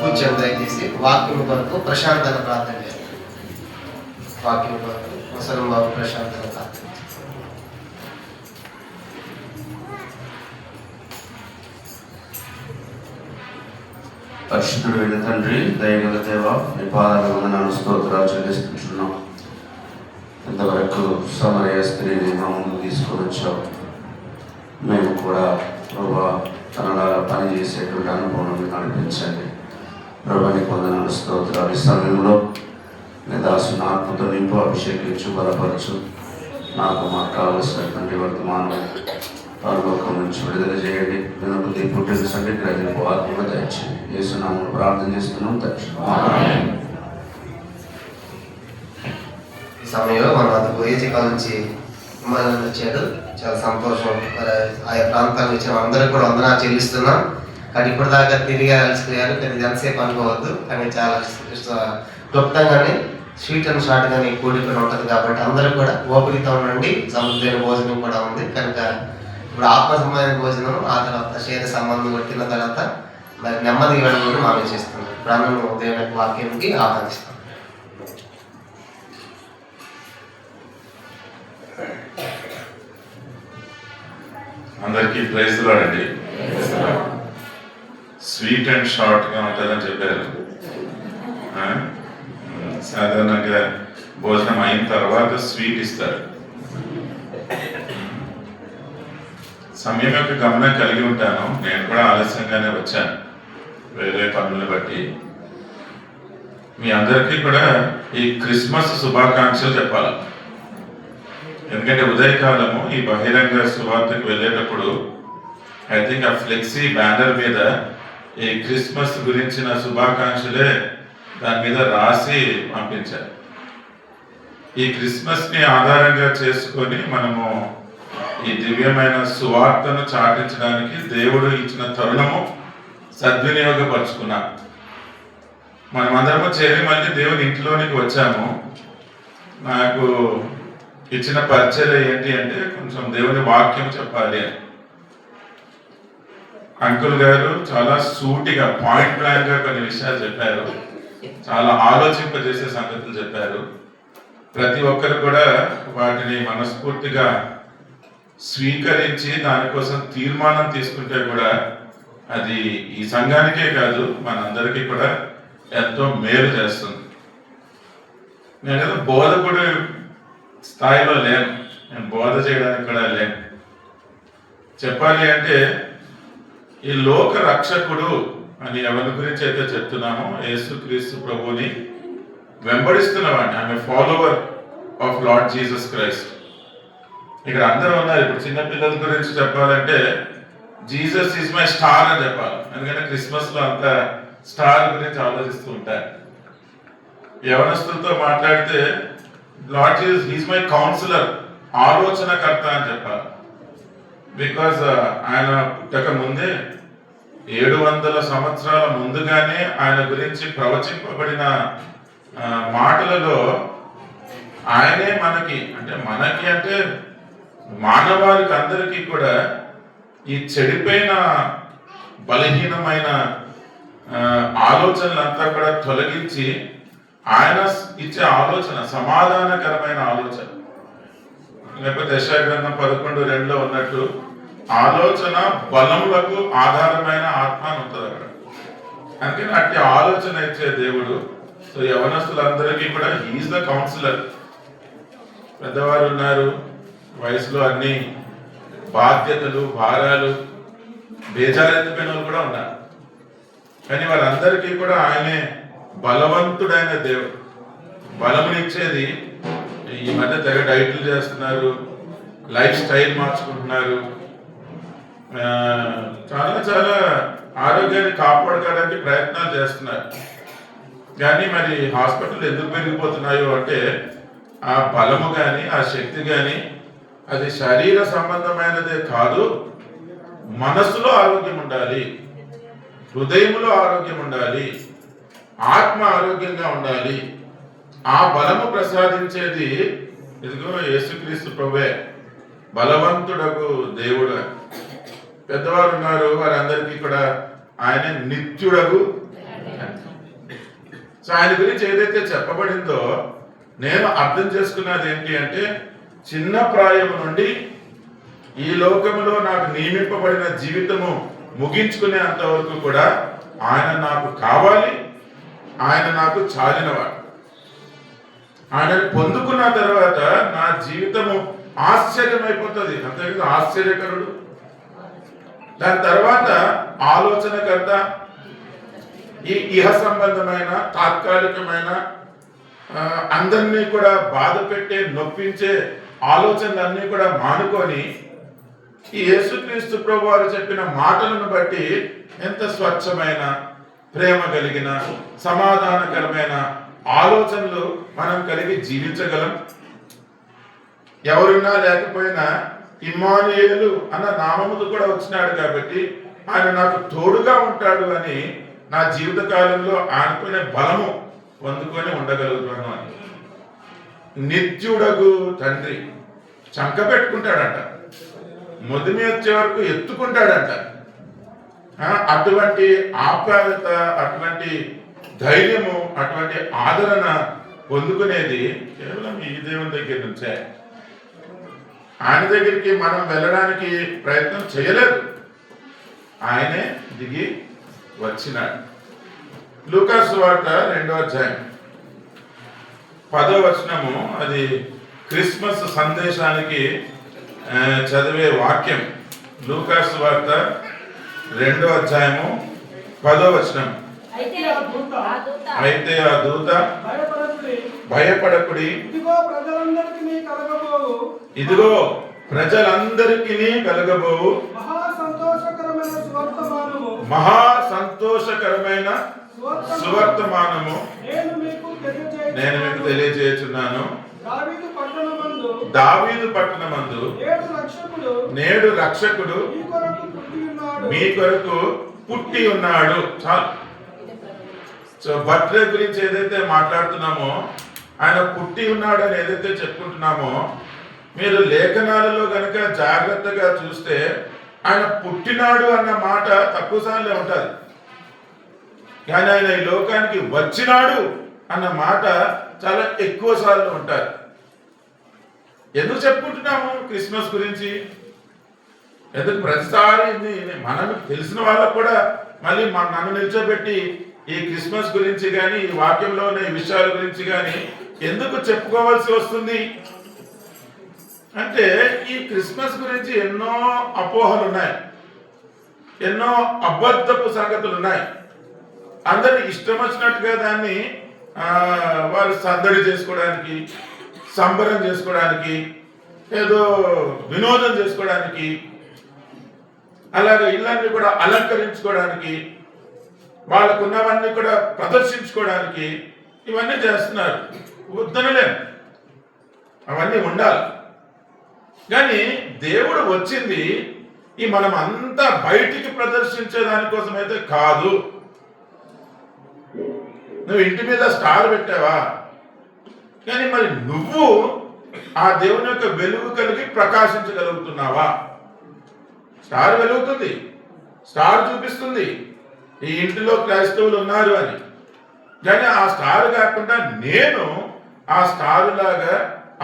కూర్చొని దయచేసి వాక్యం కొరకు ప్రశాంతత ప్రార్థన చేయాలి. వాక్యం కొరకు ముసలం బాబు ప్రశాంతత ప్రార్థన. పరిశుద్ధుడైన తండ్రి, దయగల దేవ, మీ పాదాల వందనాలు స్తోత్రాలు చెల్లిస్తున్నాం. ఇంతవరకు సమరయ స్త్రీని మా ముందు తీసుకొని వచ్చావు. మేము కూడా ప్రభా తనలాగా పనిచేసేటువంటి అనుభవం నడిపించండి. ప్రభునికి వందనాలు స్తోత్రాలు. ఈ సమయంలో నీ దాసుని ఆత్మతో నింపు, అభిషేకించు, బలపరచు. నాకు మాకు కావలసినటువంటి వర్తమానం పరలోకం నుంచి విడుదల చేయండి. వినబుద్ధి పుట్టించండి, గ్రహింపు ఆత్మగా దయచేయండి. యేసునామములో ప్రార్థన చేస్తున్నాం తండ్రి. ఈ సమయంలో మన వద్దకు ఏజికా నుంచి విమానం వచ్చాడు. చాలా సంతోషం. మరి ఆయా ప్రాంతాల నుంచి అందరికీ కూడా వందనాలు చెల్లిస్తున్నాం. కానీ ఇప్పటిదాకా తిరిగి అలసిపోయారు, కానీ ఎంతసేపు అనుకోవద్దు. కానీ చాలా క్లుప్తంగానే స్వీట్ అండ్ షార్ట్ గానే కూడిక ఉంటుంది కాబట్టి అందరూ కూడా ఓపికతో ఉండండి. సముద్రమైన భోజనం కూడా ఉంది కనుక ఇప్పుడు ఆత్మ సంబంధమైన భోజనం, ఆ తర్వాత శరీర సంబంధం కొట్టిన తర్వాత మరి నెమ్మదిగా వెళ్ళమని మనం చేస్తున్నాం. బ్రాహ్మణులు దేవుని వాక్యానికి ఆహ్వానిస్తాం. అందరికీ ప్రైజ్ లార్డ్ అండి. స్వీట్ అండ్ షార్ట్గా ఉంటుందని చెప్పారు. సాధారణంగా భోజనం అయిన తర్వాత స్వీట్ ఇస్తారు. సమయం యొక్క గమనం కలిగి ఉంటాను. నేను కూడా ఆలస్యంగానే వచ్చాను వేరే పనులను బట్టి. మీ అందరికీ కూడా ఈ క్రిస్మస్ శుభాకాంక్షలు చెప్పాలి. ఎందుకంటే ఉదయకాలము ఈ బహిరంగ సువార్తకు వెళ్ళేటప్పుడు ఐ థింక్ ఆ ఫ్లెక్సీ బ్యానర్ మీద ఈ క్రిస్మస్ గురించిన శుభాకాంక్షలే దాని మీద రాసి పంపించారు. ఈ క్రిస్మస్ని ఆధారంగా చేసుకొని మనము ఈ దివ్యమైన సువార్తను చాటించడానికి దేవుడు ఇచ్చిన తరుణము సద్వినియోగపరుచుకున్నాం. మనమందరము చేరి మళ్ళీ దేవుని ఇంట్లోనికి వచ్చాము. నాకు ఇచ్చిన పరిచయం ఏంటి అంటే కొంచెం దేవుని వాక్యం చెప్పాలి అని. అంకుల్ గారు చాలా సూటిగా పాయింట్ బ్లాంక్ గా కొన్ని విషయాలు చెప్పారు. చాలా ఆలోచింపజేసే సంగతులు చెప్పారు. ప్రతి ఒక్కరు కూడా వాటిని మనస్ఫూర్తిగా స్వీకరించి దానికోసం తీర్మానం తీసుకుంటే కూడా అది ఈ సంఘానికే కాదు మనందరికీ కూడా ఎంతో మేలు చేస్తుంది. నేను ఏదో బోధకుడు స్థాయిలో లేను, నేను బోధ చేయడానికి కూడా లేను. చెప్పాలి అంటే ఈ లోక రక్షకుడు అని ఎవరి గురించి అయితే చెప్తున్నామో యేసుక్రీస్తు ప్రభువుని వెంబడిస్తున్నవాడిని. ఆమె follower of lord Jesus Christ. ఇక్కడ అందరూ ఉన్నారు. ఇప్పుడు చిన్నపిల్లల గురించి చెప్పాలంటే జీసస్ ఈజ్ మై స్టార్ అని చెప్పాలి. ఎందుకంటే క్రిస్మస్ లో అంతా స్టార్ గురించి ఆలోచిస్తూ ఉంటారు. యవనస్తులతో మాట్లాడితే Lord Jesus he's my counsellor, ఆలోచనకర్త అని చెప్పాలి. బికాజ్ ఆయన పుట్టక ముందే 700 సంవత్సరాల ముందుగానే ఆయన గురించి ప్రవచింపబడిన మాటలలో ఆయనే మనకి అంటే మానవాళికి అందరికీ కూడా ఈ చెడిపోయిన బలహీనమైన ఆలోచనలంతా కూడా తొలగించి ఆయన ఇచ్చే ఆలోచన సమాధానకరమైన ఆలోచన. లేకపోతే యెషయా 11:2 ఉన్నట్టు ఆలోచన బలములకు ఆధారమైన ఆత్మ అని ఉంటుంది అక్కడ. అందుకని అట్టి ఆలోచన ఇచ్చే దేవుడు. సో యవనస్తులందరికీ కూడా హీఈస్ ద కౌన్సిలర్. పెద్దవారు ఉన్నారు, వయసులో అన్ని బాధ్యతలు భారాలు బేజారెత్తిపోయిన వాళ్ళు కూడా ఉన్నారు. కానీ వాళ్ళందరికీ కూడా ఆయనే బలవంతుడైన దేవుడు. బలమునిచ్చేది ఈ మధ్య తెగ డైట్లు చేస్తున్నారు, లైఫ్ స్టైల్ మార్చుకుంటున్నారు, చాలా చాలా ఆరోగ్యాన్ని కాపాడుకోవడానికి ప్రయత్నాలు చేస్తున్నారు. కానీ మరి హాస్పిటల్ ఎందుకు పెరిగిపోతున్నాయో అంటే ఆ బలము కానీ ఆ శక్తి కానీ అది శరీర సంబంధమైనదే కాదు, మనస్సులో ఆరోగ్యం ఉండాలి, హృదయంలో ఆరోగ్యం ఉండాలి, ఆత్మ ఆరోగ్యంగా ఉండాలి. ఆ బలము ప్రసాదించేది ఇదిగో యేసుక్రీస్తు ప్రభువే, బలవంతుడకు దేవుడు. పెద్దవారు ఉన్నారు, వారందరికీ కూడా ఆయన నిత్యుడగు. సో ఆయన గురించి ఏదైతే చెప్పబడిందో నేను అర్థం చేసుకున్నది ఏంటి అంటే చిన్న ప్రాయం నుండి ఈ లోకంలో నాకు నియమింపబడిన జీవితము ముగించుకునే అంతవరకు కూడా ఆయన నాకు కావాలి, ఆయన నాకు చాలినవాడు. ఆయనను పొందుకున్న తర్వాత నా జీవితము ఆశ్చర్యమైపోతుంది. అంతేకాదు ఆశ్చర్యకరుడు. దాని తర్వాత ఆలోచనకర్త, ఈ ఇహ సంబంధమైన తాత్కాలికమైన అందరినీ కూడా బాధ పెట్టే నొప్పించే ఆలోచనలన్నీ కూడా మానుకొని ఈ యేసుక్రీస్తు ప్రభు వారు చెప్పిన మాటలను బట్టి ఎంత స్వచ్ఛమైన ప్రేమ కలిగిన సమాధానకరమైన ఆలోచనలు మనం కలిగి జీవించగలం. ఎవరున్నా లేకపోయినా ఇమ్మానుయేలు అన్న నామముతో కూడా వచ్చినాడు కాబట్టి ఆయన నాకు తోడుగా ఉంటాడు అని నా జీవిత కాలంలో ఆయనతోనే బలము పొందుకొని ఉండగలుగుతాను అని. నిత్యుడగు తండ్రి చంక పెట్టుకుంటాడంట, ముదిమి వచ్చే వరకు ఎత్తుకుంటాడంట. అటువంటి ఆప్యాయత, అటువంటి ధైర్యము, అటువంటి ఆదరణ పొందుకునేది కేవలం ఈ దేవుని దగ్గర నుంచే. ఆయన దగ్గరికి మనం వెళ్ళడానికి ప్రయత్నం చేయలేదు, ఆయనే దిగి వచ్చినాడు. లూకాసు వార్త 2వ అధ్యాయం 10వ వచనము, అది క్రిస్మస్ సందేశానికి చదివే వాక్యం. లూకాసు వార్త 2వ అధ్యాయము 10వ వచనం. అయితే ఆ దూత భయపడకుడి, ఇదిగో ప్రజలందరికీ కలగబోవు మహా సంతోషకరమైన సువర్తమానము నేను మీకు తెలియజేస్తున్నాను. దావీదు పట్టణమందు నేడు రక్షకుడు మీ కొరకు పుట్టి ఉన్నాడు. చాలు. సో బర్త్డే గురించి ఏదైతే మాట్లాడుతున్నామో, ఆయన పుట్టి ఉన్నాడు అని ఏదైతే చెప్పుకుంటున్నామో, మీరు లేఖనాలలో గనక జాగ్రత్తగా చూస్తే ఆయన పుట్టినాడు అన్న మాట తక్కువ సార్లే ఉంటుంది, కానీ ఆయన ఈ లోకానికి వచ్చినాడు అన్న మాట చాలా ఎక్కువ సార్లు ఉంటారు. ఎందుకు చెప్పుకుంటున్నాము క్రిస్మస్ గురించి? ఎందుకు ప్రతిసారి మనం తెలిసిన వాళ్ళకు కూడా మళ్ళీ నన్ను నిల్చోబెట్టి ఈ క్రిస్మస్ గురించి కానీ, ఈ వాక్యంలో ఉన్న ఈ విషయాల గురించి కానీ ఎందుకు చెప్పుకోవాల్సి వస్తుంది అంటే, ఈ క్రిస్మస్ గురించి ఎన్నో అపోహలు ఉన్నాయి, ఎన్నో అబద్ధపు సంగతులు ఉన్నాయి. అందరూ ఇష్టం వచ్చినట్టుగా దాన్ని వారు సందడి చేసుకోవడానికి, సంబరం చేసుకోవడానికి, ఏదో వినోదం చేసుకోవడానికి, అలాగే ఇళ్ళన్నీ కూడా అలంకరించుకోవడానికి, వాళ్ళకున్నవన్నీ కూడా ప్రదర్శించుకోవడానికి ఇవన్నీ చేస్తున్నారు. వద్దనలేం, అవన్నీ ఉండాలి. కానీ దేవుడు వచ్చింది ఈ మనం అంతా బయటికి ప్రదర్శించే దానికోసం అయితే కాదు. నువ్వు ఇంటి మీద స్టార్ పెట్టావా, కానీ మరి నువ్వు ఆ దేవుని యొక్క వెలుగు కలిగి ప్రకాశించగలుగుతున్నావా? స్టార్ వెలుగుతుంది, స్టార్ చూపిస్తుంది ఈ ఇంటిలో క్రైస్తవులు ఉన్నారు అని, కానీ ఆ స్టార్ కాకుండా నేను ఆ స్టార్ లాగా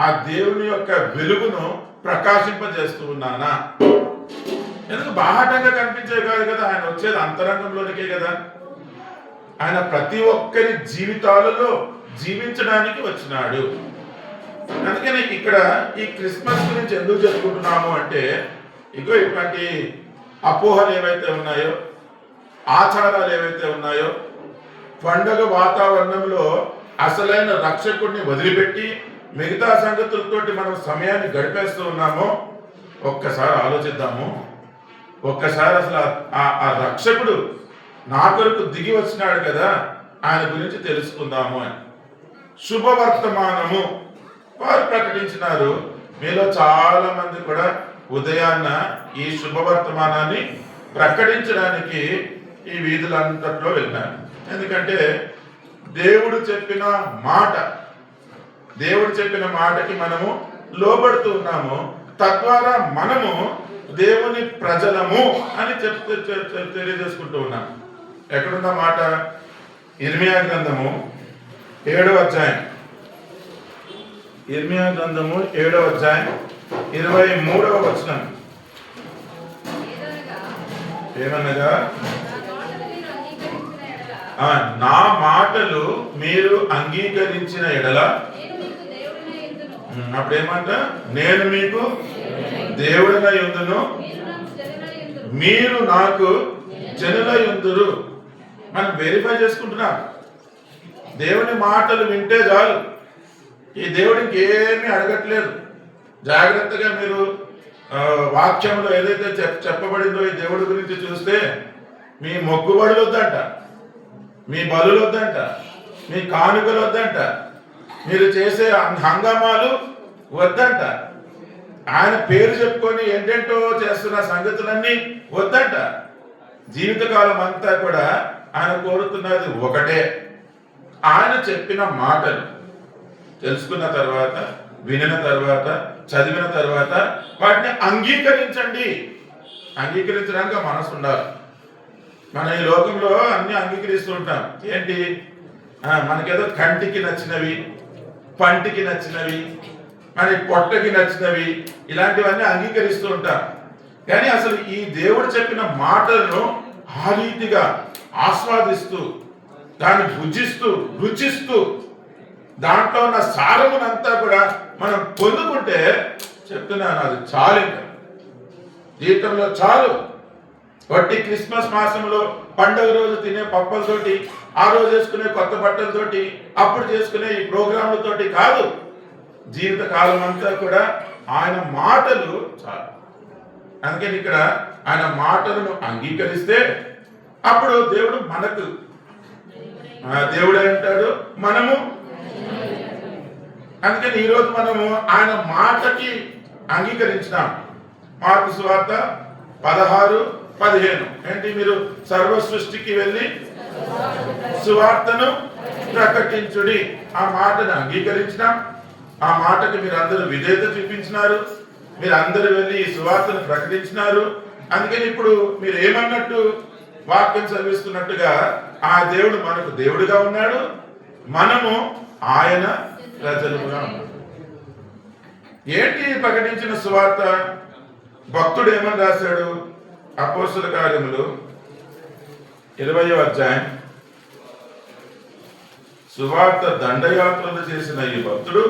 ఆ దేవుని యొక్క వెలుగును ప్రకాశింపజేస్తూ ఉన్నానా? ఎందుకు బాహాటంగా కనిపించే కాదు కదా, ఆయన వచ్చేది అంతరంగంలోనికే కదా. ఆయన ప్రతి ఒక్కరి జీవితాలలో జీవించడానికి వచ్చినాడు. అందుకని ఇక్కడ ఈ క్రిస్మస్ గురించి ఎందుకు జరుపుకుంటున్నాము అంటే, ఇగో ఇటువంటి అపోహలు ఏవైతే ఉన్నాయో, ఆచారాలు ఏవైతే ఉన్నాయో, పండగ వాతావరణంలో అసలైన రక్షకుడిని వదిలిపెట్టి మిగతా సంగతులతోటి మనం సమయాన్ని గడిపేస్తూ ఉన్నామో, ఒక్కసారి ఆలోచిద్దాము. ఒక్కసారి అసలు ఆ రక్షకుడు నా కొరకు దిగి వచ్చినాడు కదా, ఆయన గురించి తెలుసుకుందాము అని. శుభవర్తమానము వారు ప్రకటించినారు. మీలో చాలా మంది కూడా ఉదయాన్న ఈ శుభవర్తమానాన్ని ప్రకటించడానికి ఈ వీధులంతట్లో వెళ్ళినారు. ఎందుకంటే దేవుడు చెప్పిన మాటకి మనము లోబడుతూ ఉన్నాము. తద్వారా మనము దేవుని ప్రజలము అని తెలియజేసుకుంటూ ఉన్నాము. ఎక్కడున్న మాట? ఇర్మియా గ్రంథము 7వ అధ్యాయం, ఇర్మియా గ్రంథము 7వ అధ్యాయం 23వ వచనం. ఏమనగా, నా మాటలు మీరు అంగీకరించిన ఎడల, అప్పుడేమంట? నేను మీకు దేవుడనై ఉందును, మీరు నాకు జనులై ఉందురు. మనం వెరిఫై చేసుకుంటున్నాం. దేవుని మాటలు వింటే చాలు. ఈ దేవుడు ఇంకేమీ అడగట్లేదు. జాగ్రత్తగా మీరు వాక్యంలో ఏదైతే చెప్పబడిందో ఈ దేవుడి గురించి చూస్తే మీ మొక్కుబడులు వద్దంట, మీ బలులు వద్దంట, మీ కానుకలు వద్దంట, మీరు చేసే హంగామాలు వద్దంట, ఆయన పేరు చెప్పుకొని ఏంటేంటో చేస్తున్న సంగతులన్నీ వద్దంట. జీవితకాలం అంతా కూడా ఆయన కోరుతున్నది ఒకటే, ఆయన చెప్పిన మాటలు తెలుసుకున్న తర్వాత, వినిన తర్వాత, చదివిన తర్వాత వాటిని అంగీకరించండి. అంగీకరించడానికి మనసు ఉండాలి. మన ఈ లోకంలో అన్ని అంగీకరిస్తూ ఉంటాం. ఏంటి, మనకేదో కంటికి నచ్చినవి, పంటికి నచ్చినవి, మన పొట్టకి నచ్చినవి, ఇలాంటివన్నీ అంగీకరిస్తూ ఉంటాం. కానీ అసలు ఈ దేవుడు చెప్పిన మాటలను ఆ రీతిగా ఆస్వాదిస్తూ, దాన్ని భుజిస్తూ, రుచిస్తూ, దాంట్లో ఉన్న సారమునంతా కూడా మనం పొందుకుంటే చెప్తున్నాను, అది చాలు. ఇంకా జీవితంలో చాలు. వట్టి క్రిస్మస్ మాసంలో పండుగ రోజు తినే పప్పలతోటి, ఆ రోజు చేసుకునే కొత్త బట్టలతోటి, అప్పుడు చేసుకునే ఈ ప్రోగ్రాంలతోటి కాదు. జీవిత కాలం అంతా కూడా ఆయన మాటలు చాలు. అందుకని ఇక్కడ ఆయన మాటలను అంగీకరిస్తే అప్పుడు దేవుడు మనకు దేవుడే అంటాడు, మనము. అందుకని ఈరోజు మనము ఆయన మాటకి అంగీకరించినాం. మార్కు సువార్త 16:15 ఏంటి, మీరు సర్వ సృష్టికి వెళ్ళి సువార్తను ప్రకటించుడి. ఆ మాటను అంగీకరించినాం. ఆ మాటకి మీరు అందరూ విధేయత చూపించినారు. మీరు అందరూ వెళ్ళి ఈ సువార్తను ప్రకటించినారు. అందుకని ఇప్పుడు మీరు ఏమన్నట్టు, వాక్యం చదివిస్తున్నట్టుగా ఆ దేవుడు మనకు దేవుడుగా ఉన్నాడు, మనము ఆయన ప్రజలుగా ఉన్నాడు. ఏంటి ప్రకటించిన సువార్త? భక్తుడు ఏమని రాశాడు? అపోస్తల కార్యములు 20వ అధ్యాయం. సువార్త దండయాత్రలు చేసిన ఈ భక్తుడు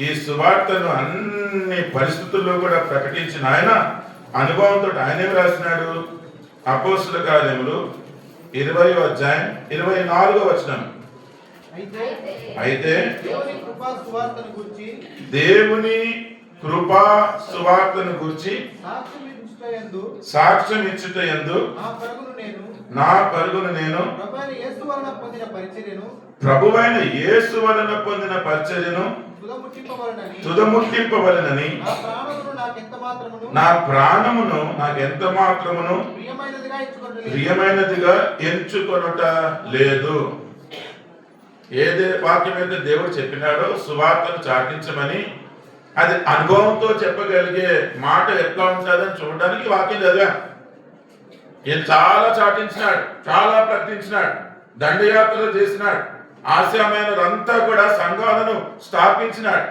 ఈ సువార్తను అన్ని పరిస్థితుల్లో కూడా ప్రకటించిన ఆయన అనుభవంతో ఆయన ఏమి రాసినాడు? అపోస్తల కార్యములు 20వ అధ్యాయం 24వ వచనం. అయితే దేవుని కృపా సువార్తను గురించి సాక్ష్యం ఇచ్చుటయందు నా పరుగును నేను ప్రభువైన యేసు వలన పొందిన పరిచర్యను తుదముట్టింపవలనని నా ప్రాణమును నాకెంత మాత్రమును ప్రియమైనదిగా ఎంచుకొనుట లేదు. ఏదే వాక్యం అయితే దేవుడు చెప్పినాడో సువార్తను చాటించమని, అది అనుభవంతో చెప్పగలిగే మాట ఎట్లా ఉంటుందని చూడడానికి వాక్యం చదివాం. ఈయన చాలా చాటించినాడు, చాలా ప్రకటించినాడు, దండయాత్రలు చేసినాడు, ఆశామైనదంతా కూడా సంఘాలను స్థాపించినాడు,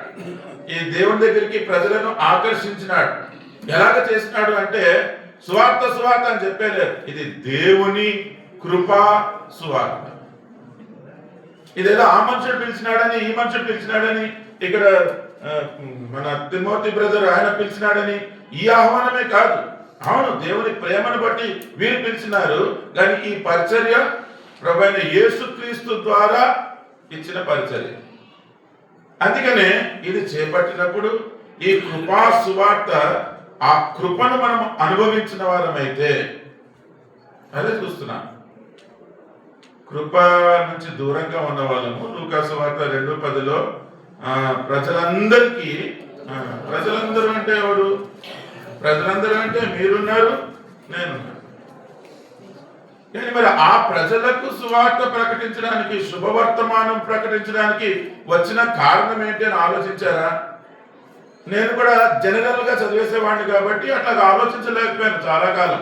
ఈ దేవుని దగ్గరికి ప్రజలను ఆకర్షించినాడు. ఎలాగ చేసినాడు అంటే సువార్త సువార్త అని చెప్పేలేదు, ఇది దేవుని కృపా సువార్త. ఇదేదో ఆ మనుషుడు పిలిచినాడని, ఈ మనుషుడు పిలిచినాడని, ఇక్కడ మన తిమోతి బ్రదర్ ఆయన పిలిచినాడని ఈ ఆహ్వానమే కాదు. అవును, దేవుని ప్రేమను బట్టి వీరు పిలిచినారు, కానీ ఈ పరిచర్య ప్రభువైన యేసుక్రీస్తు ద్వారా ఇచ్చిన పరిచర్య. అందుకనే ఇది చేపట్టినప్పుడు ఈ కృపా సువార్త, ఆ కృపను మనం అనుభవించిన వారమైతే, అదే చూస్తున్నాం. కృప నుంచి దూరంగా ఉన్న వాళ్ళము. లూకా సువార్త 2:10లో ప్రజలందరికీ, ప్రజలందరూ అంటే ఎవరు? ప్రజలందరూ అంటే మీరున్నారు, నేనున్నాను. కానీ మరి ఆ ప్రజలకు సువార్త ప్రకటించడానికి, శుభవర్తమానం ప్రకటించడానికి వచ్చిన కారణం ఏంటి అని ఆలోచించారా? నేను కూడా జనరల్ గా చదివేసేవాడిని కాబట్టి అట్లా ఆలోచించలేకపోయాను చాలా కాలం.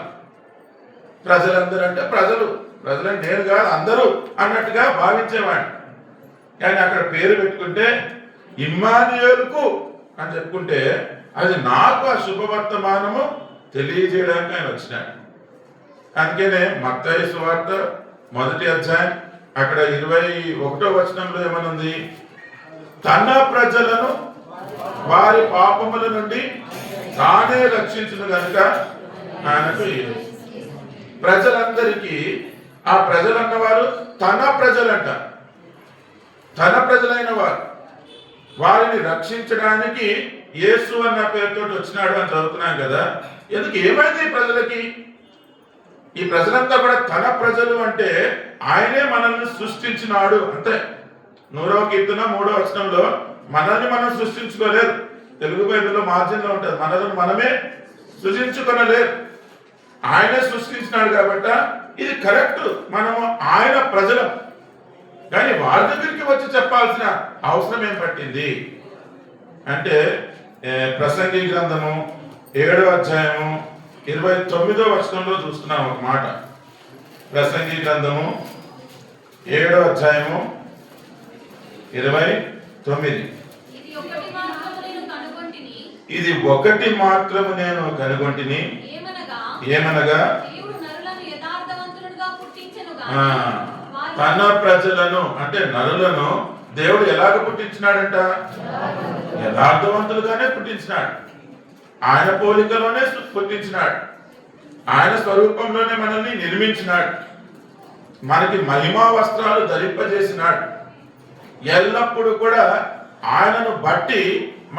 ప్రజలందరూ అంటే ప్రజలంటే నేను కాదు, అందరూ అన్నట్టుగా భావించేవాడిని. కానీ అక్కడ పేరు పెట్టుకుంటే ఇమ్మానుయేలుకు అని చెప్పుకుంటే అది నాకు ఆ శుభవర్తమానము తెలియజేయడానికి ఆయన వచ్చినాడు. అందుకనే మత్తయి సువార్త 1వ అధ్యాయం అక్కడ 21వ వచనంలో ఏమనుంది? తన ప్రజలను వారి పాపముల నుండి తానే రక్షించును గనుక ఆయనకు ప్రజలందరికీ ఆ ప్రజలు అన్నవారు తన ప్రజలంట, తన ప్రజలైన వారు. వారిని రక్షించడానికి యేసు అన్న పేరుతో వచ్చినాడు అని చదువుతున్నాం కదా. ఎందుకు ఏమైంది ఈ ప్రజలకి? ఈ ప్రజలంతా కూడా తన ప్రజలు అంటే ఆయనే మనల్ని సృష్టించినాడు అంతే. 100వ కీర్తన 3వ వచనంలో మనల్ని మనం సృష్టించుకోలేదు. తెలుగు బైబిల్లో మార్జిన్లో ఉంటుంది, మనల్ని మనమే సృష్టించుకొనలేదు, ఆయనే సృష్టించినాడు. కాబట్టి ఇది కరెక్ట్, మనము ఆయన ప్రజలం. కానీ వారి దగ్గరికి వచ్చి చెప్పాల్సిన అవసరం ఏం పట్టింది అంటే ప్రసంగి గ్రంథము 7వ అధ్యాయము 29వ వచనంలో చూస్తున్నాం ఒక మాట. ప్రసంగి గ్రంథము 7వ అధ్యాయము 29. ఇది ఒకటి మాత్రము నేను కనుగొంటిని, ఏమనగా తన ప్రజలను అంటే నరులను దేవుడు ఎలాగ పుట్టించినాడంట? యథార్థవంతులుగానే పుట్టించినాడు. ఆయన పోలికలోనే పుట్టించినాడు. ఆయన స్వరూపంలోనే మనల్ని నిర్మించినాడు. మనకి మహిమా వస్త్రాలు ధరింపజేసినాడు. ఎల్లప్పుడూ కూడా ఆయనను బట్టి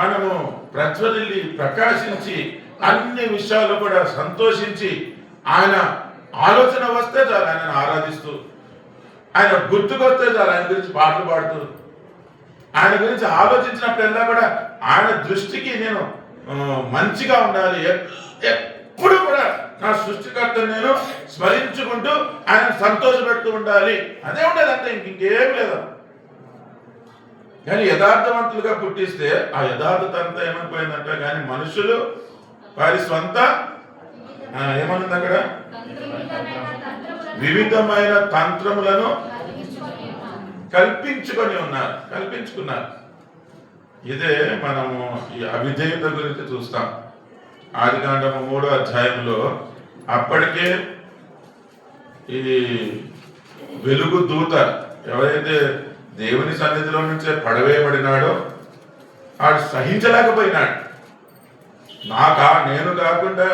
మనము ప్రజ్వలిల్లి ప్రకాశించి అన్ని విషయాలు కూడా సంతోషించి, ఆయన ఆలోచన వస్తే చాలు ఆయనను ఆరాధిస్తూ, ఆయన గుర్తుకొస్తే చాలు ఆయన గురించి పాటలు పాడుతూ, ఆయన గురించి ఆలోచించినప్పుడల్లా కూడా ఆయన దృష్టికి నేను మంచిగా ఉండాలి, ఎప్పుడు కూడా నా సృష్టికర్తను నేను స్మరించుకుంటూ ఆయన సంతోషపెడుతూ ఉండాలి. అదే ఉండేది అంటే ఇంకేం లేదు. కానీ యథార్థవంతులుగా పుట్టిస్తే ఆ యథార్థత అంతా ఏమైపోయిందంట. కానీ మనుషులు వారి స్వంత ఏమనుంది అక్కడ, వివిధమైన తంత్రములను కల్పించుకున్నారు. ఇదే మనము ఈ అవిధేయత గురించి చూస్తాం. ఆదికాండము 3వ అధ్యాయంలో అప్పటికే ఈ వెలుగు దూత ఎవరైతే దేవుని సన్నిధిలో నుంచే పడవేయబడినాడో ఆడు సహించలేకపోయినాడు. నేను కాకుండా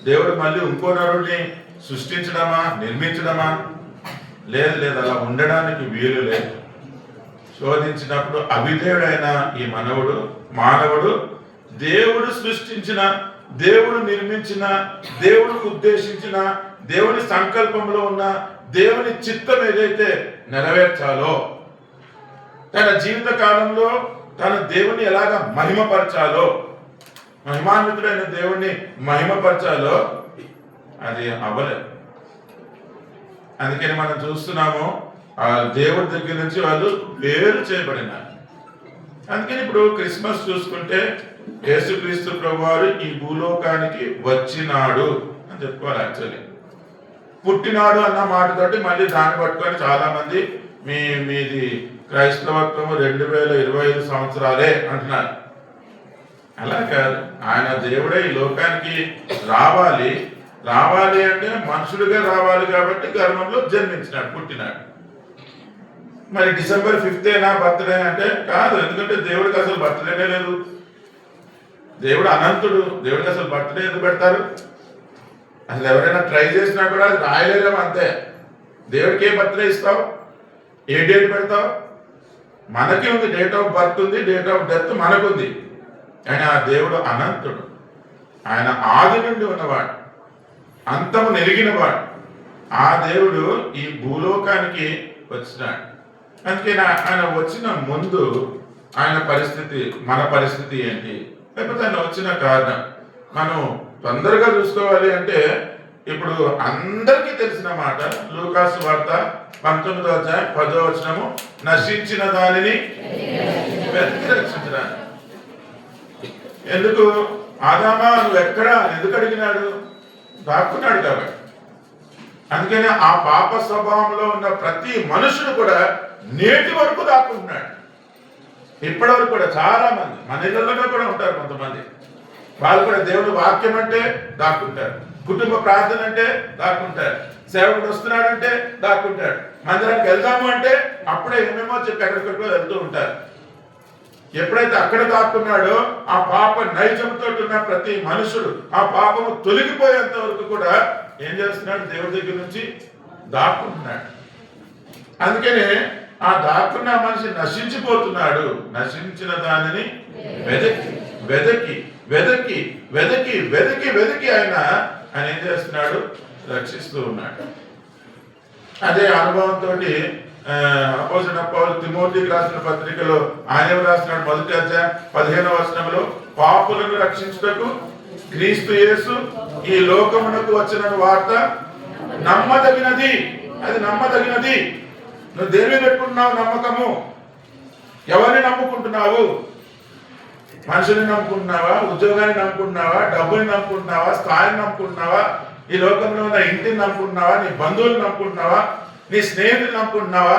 దేవుడు మళ్ళీ ఇంకో నరుడిని సృష్టించడమా, నిర్మించడమా? లేదు, అలా ఉండడానికి వీలు లేదు. శోధించినప్పుడు అవిధేయుడైన ఈ మానవుడు దేవుడు సృష్టించిన, దేవుడు నిర్మించిన, దేవుడు ఉద్దేశించిన, దేవుని సంకల్పంలో ఉన్న దేవుని చిత్తం ఏదైతే నెరవేర్చాలో, తన జీవిత కాలంలో తన దేవుని ఎలాగ మహిమపరచాలో, మహిమాన్వితుడైన దేవుణ్ణి మహిమపరచాలో అది అవ్వలేదు. అందుకని మనం చూస్తున్నాము ఆ దేవుడి దగ్గర నుంచి వాళ్ళు వేరు చేయబడినారు. అందుకని ఇప్పుడు క్రిస్మస్ చూసుకుంటే యేసుక్రీస్తు ప్రభువారు ఈ భూలోకానికి వచ్చినాడు అని చెప్పుకోవాలి. యాక్చువల్లీ పుట్టినాడు అన్న మాటతోటి మళ్ళీ దాన్ని పట్టుకొని చాలా మంది మీది క్రైస్తవత్వము 2025 సంవత్సరాలే అంటున్నారు. అలా కాదు, ఆయన దేవుడే ఈ లోకానికి రావాలి అంటే మనుషుడిగా రావాలి. కాబట్టి గర్భంలో జన్మించినాడు, పుట్టినాడు. మరి డిసెంబర్ 5 నా బర్త్డే అంటే కాదు, ఎందుకంటే దేవుడికి అసలు బర్త్డేనే లేదు. దేవుడు అనంతుడు, దేవుడికి అసలు బర్త్డే ఎందుకు పెడతారు? అసలు ఎవరైనా ట్రై చేసినా కూడా అది రాయలేదేమో అంతే. దేవుడికి ఏ బర్త్డే ఇస్తావు, ఏ డేట్ పెడతావు? మనకి ఉంది, డేట్ ఆఫ్ బర్త్ ఉంది, డేట్ ఆఫ్ డెత్ మనకుంది. కానీ ఆ దేవుడు అనంతుడు, ఆయన ఆది నుండి ఉన్నవాడు, అంతము నెరిగినవాడు. ఆ దేవుడు ఈ భూలోకానికి వచ్చినాడు. అందుకే ఆయన వచ్చిన ముందు ఆయన పరిస్థితి, మన పరిస్థితి ఏంటి, లేకపోతే ఆయన వచ్చిన కారణం మనం తొందరగా చూసుకోవాలి అంటే ఇప్పుడు అందరికీ తెలిసిన మాట లూకాసు వార్త 19వ అధ్యాయం 10వ వచనము, నశించిన దానిని వెతికి రక్షించడానికి. ఎందుకు ఆదామా నువ్వు ఎక్కడా ఎందుకు అడిగినాడు? దాక్కున్నాడు కాబట్టి. అందుకని ఆ పాప స్వభావంలో ఉన్న ప్రతి మనుషుడు కూడా నేటి వరకు దాక్కుంటున్నాడు. ఇప్పటి వరకు కూడా చాలా మంది మన ఇళ్లలో కూడా ఉంటారు. కొంతమంది వాళ్ళు కూడా దేవుడు వాక్యం అంటే దాక్కుంటారు, కుటుంబ ప్రార్థన అంటే దాక్కుంటారు, సేవకుడు వస్తున్నాడంటే దాక్కుంటాడు, మందిరానికి వెళ్దాము అంటే అప్పుడే ఏమేమో చెప్పి ఎక్కడికో వెళ్తూ ఉంటారు. ఎప్పుడైతే అక్కడ దాక్కున్నాడో ఆ పాప నైజంతో ఉన్న ప్రతి మనుషుడు ఆ పాపము తొలగిపోయేంత వరకు కూడా ఏం చేస్తున్నాడు? దేవుడి దగ్గర నుంచి దాక్కుంటున్నాడు. అందుకనే ఆ దాక్కున్న మనిషి నశించిపోతున్నాడు. నశించిన దానిని వెదకి వెదకి వెదకి వెదకి వెదకి వెదకి ఆయన ఏం చేస్తున్నాడు? రక్షిస్తూ ఉన్నాడు. అదే అనుభవంతో అపోజిట్ పౌలు తిమోతికి రాసిన పత్రికలో ఆయన రాస్తున్నాడు, 1వ అధ్యాయం 15వ వచనంలో, పాపులను రక్షించుటకు క్రీస్తు యేసు ఈ లోకమునకు వచ్చిన వార్త నమ్మదగినది. అది నమ్మదగినది. నువ్వు దేని మీద పెట్టుకుంటున్నావు నమ్మకము? ఎవరిని నమ్ముకుంటున్నావు? మనుషుల్ని నమ్ముకుంటున్నావా? ఉద్యోగాన్ని నమ్ముకుంటున్నావా? డబ్బుని నమ్ముకుంటున్నావా? స్థాయిని నమ్ముకుంటున్నావా? ఈ లోకంలో ఉన్న ఇంటిని నమ్ముకుంటున్నావా? నీ బంధువులు నమ్ముకుంటున్నావా? నీ స్నేహితులు నమ్ముకుంటున్నావా?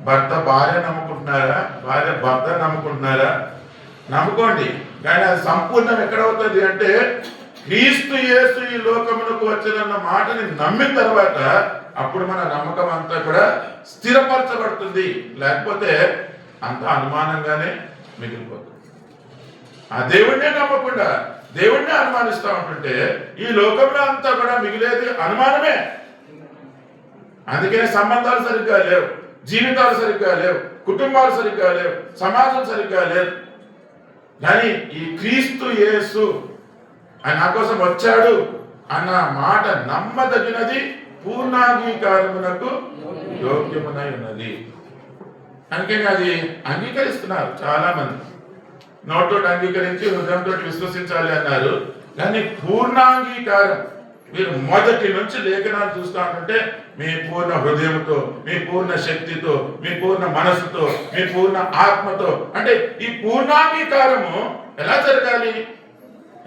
భర్త భార్య నమ్ముకుంటున్నారా? భార్య భర్త నమ్ముకుంటున్నారా? నమ్ముకోండి, కానీ అది సంపూర్ణం ఎక్కడవుతుంది అంటే క్రీస్తు యేసు ఈ లోకమునకు వచ్చినన్న మాటని నమ్మిన తర్వాత అప్పుడు మన నమ్మకం అంతా కూడా స్థిరపరచబడుతుంది. లేకపోతే అంత అనుమానంగానే మిగిలిపోతుంది. ఆ దేవుడినే నమ్మకుండా దేవుడినే అనుమానిస్తా ఉంటుంటే ఈ లోకంలో అంతా కూడా మిగిలేది అనుమానమే. అందుకనే సంబంధాలు సరిగ్గా లేవు, జీవితాలు సరిగ్గా లేవు, కుటుంబాలు సరిగ్గా లేవు, సమాజం సరిగ్గా లేదు. కానీ ఈ క్రీస్తు యేసు ఆయన నా కోసం వచ్చాడు అన్న మాట నమ్మదగినది, పూర్ణాంగీకారమునకు యోగ్యమునై ఉన్నది. అందుకని అది అంగీకరిస్తున్నారు చాలా మంది. నోటితో అంగీకరించి హృదయంతో విశ్వసించాలి అన్నారు. కానీ పూర్ణాంగీకారం మీరు మొదటి నుంచి లేఖనాలు చూస్తా ఉంటే మీ పూర్ణ హృదయంతో, మీ పూర్ణ శక్తితో, మీ పూర్ణ మనసుతో, మీ పూర్ణ ఆత్మతో, అంటే ఈ పూర్ణాంగీకారము ఎలా జరగాలి?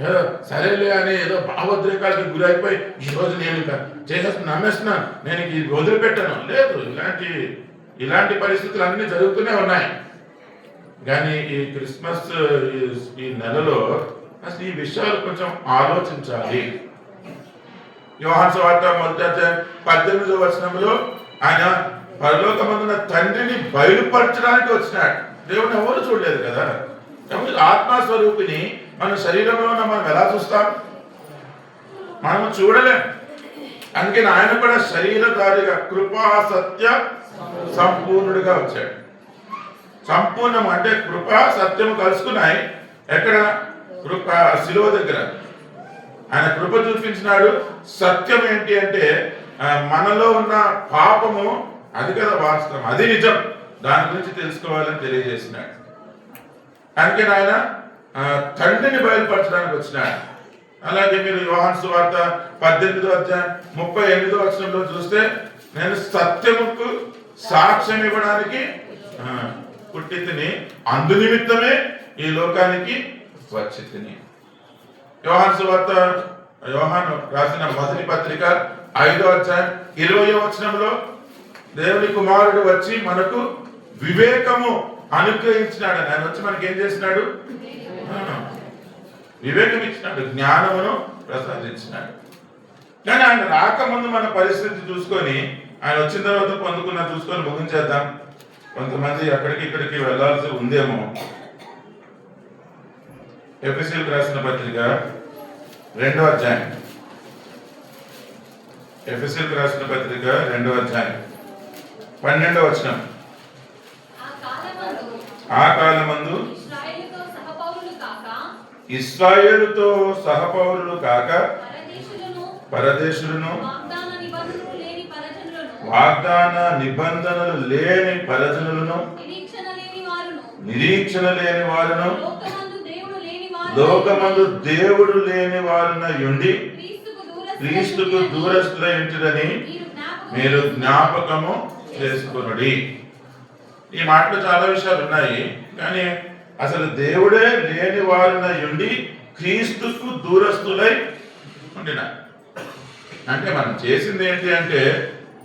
ఏదో సరేలే అని ఏదో భావోద్రేకాలకు గురైపోయి ఈరోజు నేను చేసేస్తున్నా, నమ్మేస్తున్నాను, నేను ఇది వదిలిపెట్టాను లేదు. ఇలాంటి పరిస్థితులు అన్నీ జరుగుతూనే ఉన్నాయి. కానీ ఈ క్రిస్మస్ ఈ నెలలో అసలు ఈ విషయాలు కొంచెం ఆలోచించాలి. యోహాను సువార్త 1వ అధ్యాయం 18వ వచనంలో ఆయన పరలోకమందున్న తండ్రిని బయలుపరచడానికి వచ్చినాడు. దేవుని ఎవరు చూడలేదు కదా. ఆత్మస్వరూపిని మన శరీరంలో ఉన్న మనం ఎలా చూస్తాం? మనము చూడలేం. అందుకని ఆయన కూడా శరీరధారిగా కృపా సత్య సంపూర్ణుడిగా వచ్చాడు. సంపూర్ణం అంటే కృప సత్యము కలుసుకున్నాయి. ఎక్కడ? కృప శిలువ దగ్గర ఆయన కృప చూపించినాడు. సత్యం ఏంటి అంటే మనలో ఉన్న పాపము, అది కదా వాస్తవం, అది నిజం, దాని గురించి తెలుసుకోవాలని తెలియజేసినాడు. అందుకని ఆయన తండ్రిని బయలుపరచడానికి వచ్చినాడు. అలాగే మీరు యోహాను సువార్త 18వ అధ్యాయం 38వ వచనంలో చూస్తే, నేను సత్యముకు సాక్ష్యం ఇవ్వడానికి పుట్టి తిని, అందు నిమిత్తమే ఈ లోకానికి వచ్చి తిని. యోహాను రాసిన మొదటి పత్రిక 5వ అధ్యాయం 20వ వచనంలో దేవుని కుమారుడు వచ్చి మనకు వివేకము అనుగ్రహించినాడు. ఆయన వచ్చి మనకి ఏం చేసినాడు? వివేకం ఇచ్చినాడు, జ్ఞానమును ప్రసాదించినాడు. కానీ ఆయన రాకముందు మన పరిస్థితి చూసుకొని, ఆయన వచ్చిన తర్వాత పొందుకున్న చూసుకొని ముగించేద్దాం. కొంతమంది అక్కడికి ఇక్కడికి వెళ్లాల్సి ఉందేమో. ఎఫెసీయులకు రాసిన పత్రిక 2వ అధ్యాయం, ఎఫెసీయులకు రాసిన పత్రిక 2వ అధ్యాయం 12వ వచనం. ఆ కాలమందు ఇశ్రాయేలుతో సహపౌరులు కాక పరదేశులను, వాగ్దాన నిబంధనలు లేని పరజనులను, నిరీక్షణ లేని వారును, లోకమందు దేవుడు లేని వారున యుండి క్రీస్తుకు దూరస్తులై ఉంటుదని మీరు జ్ఞాపకము చేసుకొనుడి. ఈ మాటలో చాలా విషయాలు ఉన్నాయి. కానీ అసలు దేవుడే లేని వారున యుండి క్రీస్తుకు దూరస్తులై ఉండిన అంటే మనం చేసింది ఏంటి అంటే,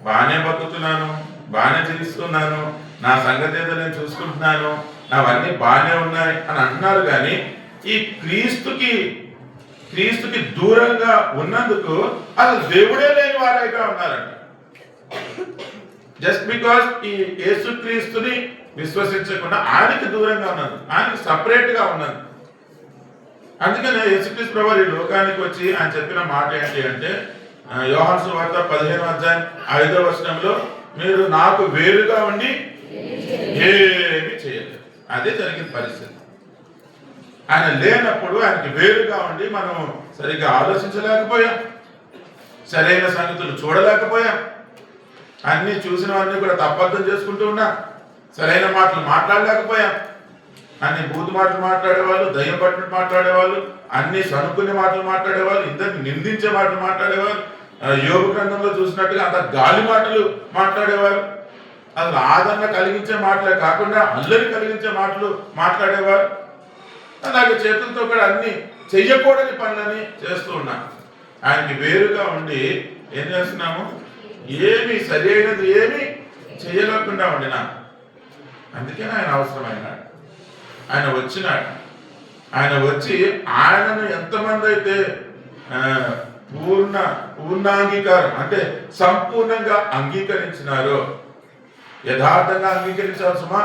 బాగానే బతుకుతున్నాను, బాగానే జీవిస్తున్నాను, నా సంగతి ఏదో నేను చూసుకుంటున్నాను, నావన్నీ బాగానే ఉన్నాయి అని అంటున్నారు. కానీ ఈ క్రీస్తుకి దూరంగా ఉన్నందుకు అసలు దేవుడే లేని వారైగా ఉన్నారంట. జస్ట్ బికాస్ ఈ యేసుక్రీస్తుని విశ్వసించకుండా ఆయనకి దూరంగా ఉన్నది, ఆయనకి సపరేట్ గా ఉన్నది. అందుకనే యేసుక్రీస్తు ప్రభువు ఈ లోకానికి వచ్చి ఆయన చెప్పిన మాట ఏంటి అంటే, యోహాను సువార్త 15వ అధ్యాయం 5వ వచనంలో మీరు నాకు వేరుగా ఉండి ఏమి చేయలేదు. అదే జరిగిన పరిస్థితి. ఆయన లేనప్పుడు ఆయనకి వేరుగా ఉండి మనం సరిగ్గా ఆలోచించలేకపోయాం, సరైన సంగతులు చూడలేకపోయాం, అన్ని చూసినవన్నీ కూడా తప్పర్థం చేసుకుంటూ ఉన్నాం, సరైన మాటలు మాట్లాడలేకపోయాం. అన్ని బూతు మాటలు మాట్లాడేవాళ్ళు, దయ్యం పట్టినట్టు మాట్లాడేవాళ్ళు, అన్ని సనుకునే మాటలు మాట్లాడేవాళ్ళు, ఇద్దరిని నిందించే మాటలు మాట్లాడేవారు, యోగ గ్రంథంలో చూసినట్టుగా అంత గాలి మాటలు మాట్లాడేవారు, అసలు ఆదరణ కలిగించే మాటలే కాకుండా అల్లరి కలిగించే మాటలు మాట్లాడేవారు. అలాగే చేతులతో కూడా అన్ని చెయ్యకూడని పనులని చేస్తూ ఉన్నాం. ఆయనకి వేరుగా ఉండి ఏం చేస్తున్నాము? ఏమి సరి అయినది ఏమి చేయలేకుండా ఉండినా. అందుకే ఆయన అవసరమైనాడు. ఆయన వచ్చినాడు. ఆయన వచ్చి ఆయనను ఎంతమంది అయితే పూర్ణాంగీకారం అంటే సంపూర్ణంగా అంగీకరించినారో, యథార్థంగా అంగీకరించాలి సుమా.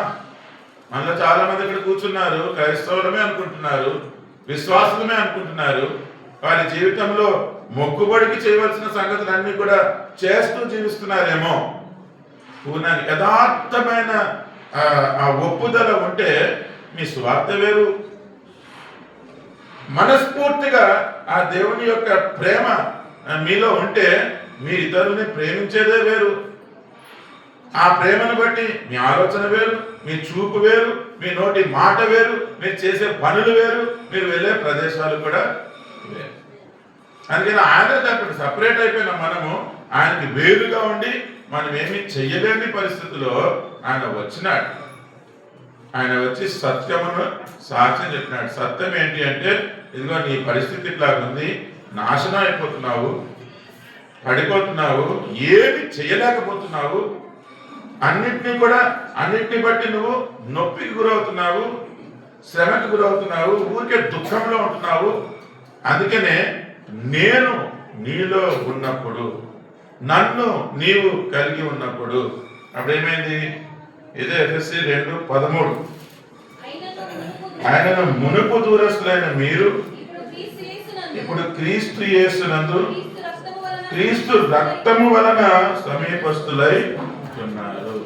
మనలో చాలా మంది ఇక్కడ కూర్చున్నారు, క్రైస్తవులమే అనుకుంటున్నారు, విశ్వాసులమే అనుకుంటున్నారు. వారి జీవితంలో మొక్కుబడికి చేయవలసిన సంగతులన్నీ కూడా చేస్తూ జీవిస్తున్నారేమో. పూర్ణాంగి యథార్థమైన ఆ ఒప్పుదల ఉంటే మీ స్వార్థ వేరు. మనస్ఫూర్తిగా ఆ దేవుని యొక్క ప్రేమ మీలో ఉంటే మీరు ఇతరుల్ని ప్రేమించేదే వేరు. ఆ ప్రేమను బట్టి మీ ఆలోచన వేరు, మీ చూపు వేరు, మీ నోటి మాట వేరు, మీరు చేసే పనులు వేరు, మీరు వెళ్ళే ప్రదేశాలు కూడా వేరు. అందుకని ఆయన అక్కడ సపరేట్ అయిపోయిన మనము ఆయనకి వేరుగా ఉండి మనం ఏమి చెయ్యలేని పరిస్థితిలో ఆయన వచ్చినాడు. ఆయన వచ్చి సత్యమును సాక్ష్యం చెప్పినాడు. సత్యం ఏంటి అంటే, ఇదిగో నీ పరిస్థితి ఇట్లాగుంది, నాశనం అయిపోతున్నావు, పడిపోతున్నావు, ఏమి చేయలేకపోతున్నావు, అన్నిటిని బట్టి నువ్వు నొప్పికి గురవుతున్నావు, శ్రమకు గురవుతున్నావు, ఊరికే దుఃఖంలో ఉంటున్నావు. అందుకనే నేను నీలో ఉన్నప్పుడు, నన్ను నీవు కలిగి ఉన్నప్పుడు అప్పుడేమైంది? ఇదే ఎఫెసీ 2:13 ఆయనను మునుపు దూరస్తులైన మీరు ఇప్పుడు క్రీస్తు యేసునందు క్రీస్తు రక్తము వలన సమీపస్తులై ఉన్నారు.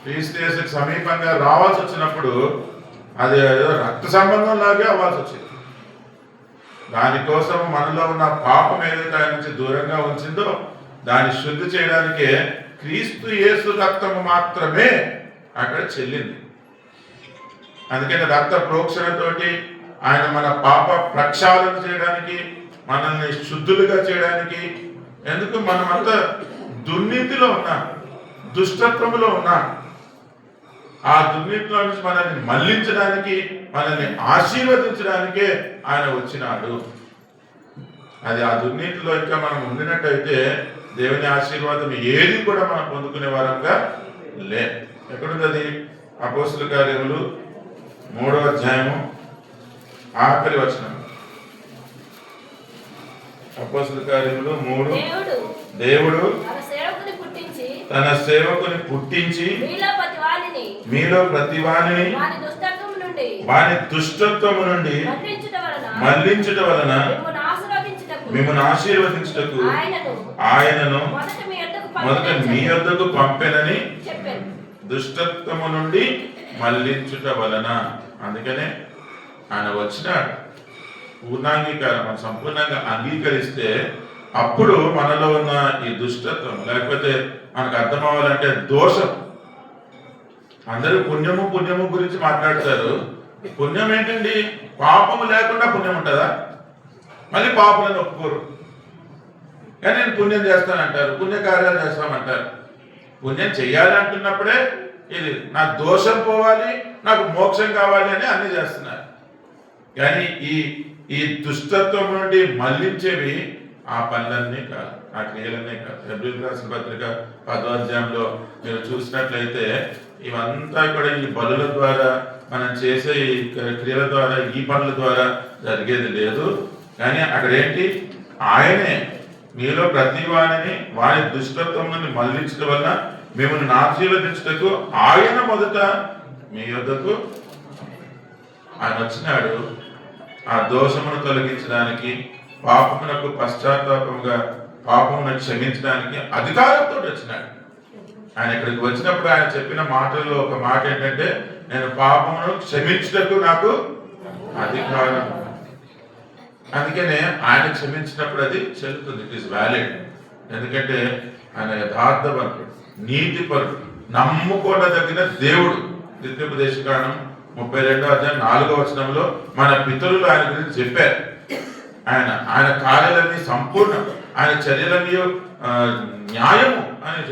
క్రీస్తు యేసుకు సమీపంగా రావాల్సి వచ్చినప్పుడు అది రక్త సంబంధం లాగే అవ్వాల్సి వచ్చింది. దానికోసం మనలో ఉన్న పాపం ఏదైతే ఆయన నుంచి దూరంగా ఉంచిందో దాన్ని శుద్ధి చేయడానికే క్రీస్తు యేసు రక్తము మాత్రమే అక్కడ చెల్లింది. అందుకని రక్త ప్రోక్షణతోటి ఆయన మన పాప ప్రక్షాళన చేయడానికి, మనల్ని శుద్ధులుగా చేయడానికి. ఎందుకు? మనమంతా దుర్నీతిలో ఉన్నాం, దుష్టత్వములో ఉన్నాం. ఆ దుర్నీతిలో నుంచి మనల్ని మళ్లించడానికి, మనల్ని ఆశీర్వదించడానికే ఆయన వచ్చినాడు. అది ఆ దుర్నీతిలో ఇంకా మనం ఉండినట్టయితే దేవుని ఆశీర్వాదం ఏది కూడా మనం పొందుకునే వారంగా లే. ఎక్కడుంది అది? అపోస్తలుల కార్యములు 3వ అధ్యాయము ఆఖరి వచనం. అపోస్తలుల కార్యములు 3. దేవుడు తన సేవకుని పుట్టించి మీలో ప్రతి వానిని వాని దుష్టత్వము నుండి మళ్లించుట వలన మిమ్మల్ని ఆశీర్వదించుటకు ఆయనను మొదట మీ యొద్దకు పంపెనని దుష్టత్వము నుండి మళ్లించుట వలన. అందుకనే ఆయన వచ్చినాడు. పూర్ణాంగీకారం మనం సంపూర్ణంగా అంగీకరిస్తే అప్పుడు మనలో ఉన్న ఈ దుష్టత్వం, లేకపోతే మనకు అర్థం అవ్వాలంటే దోషం. అందరూ పుణ్యము గురించి మాట్లాడతారు. పుణ్యం ఏంటండి? పాపము లేకుండా పుణ్యం ఉంటుందా? మళ్ళీ పాపులను ఒప్పుకోరు. కానీ నేను పుణ్యం చేస్తానంటారు, పుణ్యకార్యాలు చేస్తామంటారు. పుణ్యం చెయ్యాలి అంటున్నప్పుడే ఇది నా దోషం పోవాలి, నాకు మోక్షం కావాలి అని అన్ని చేస్తున్నారు. కానీ ఈ దుష్టత్వం నుండి మళ్లించేవి ఆ పనులన్నీ కాదు, ఆ క్రియలన్నీ కాదు. హెబ్రీయులకు రాసిన పత్రిక 10వ అధ్యాయంలో మీరు చూసినట్లయితే ఇవంతా కూడా ఈ బలుల ద్వారా మనం చేసే ఈ క్రియల ద్వారా, ఈ పనుల ద్వారా జరిగేది లేదు. కానీ అక్కడేంటి? ఆయనే మీలో ప్రతి వాణిని వాని దుష్టత్వం నుండి మళ్లించడం వల్ల మిమ్మల్ని ఆశీర్వదించుటకు ఆయన మొదట మీ యొద్దకు ఆయన వచ్చినాడు. ఆ దోషమును తొలగించడానికి, పాపమునకు పశ్చాత్తాపముగా పాపమును క్షమించడానికి అధికారంతో వచ్చినాడు. ఆయన ఇక్కడికి వచ్చినప్పుడు ఆయన చెప్పిన మాటల్లో ఒక మాట ఏంటంటే, నేను పాపమును క్షమించుటకు నాకు అధికారం. అందుకనే ఆయన క్షమించినప్పుడు అది చెల్లుతుంది, ఇట్ ఈస్ వ్యాలిడ్. ఎందుకంటే ఆయన యథార్థపరుడు, నీతిపరుడు, నమ్ముకోదగిన దేవుడు. ద్వితీయోపదేశకాండం 32వ అధ్యాయం 4వ వచనంలో మన పితరులు ఆయన గురించి చెప్పారు. ఆయన కార్యాలన్నీ సంపూర్ణం, ఆయన చర్యలన్నీ న్యాయము అని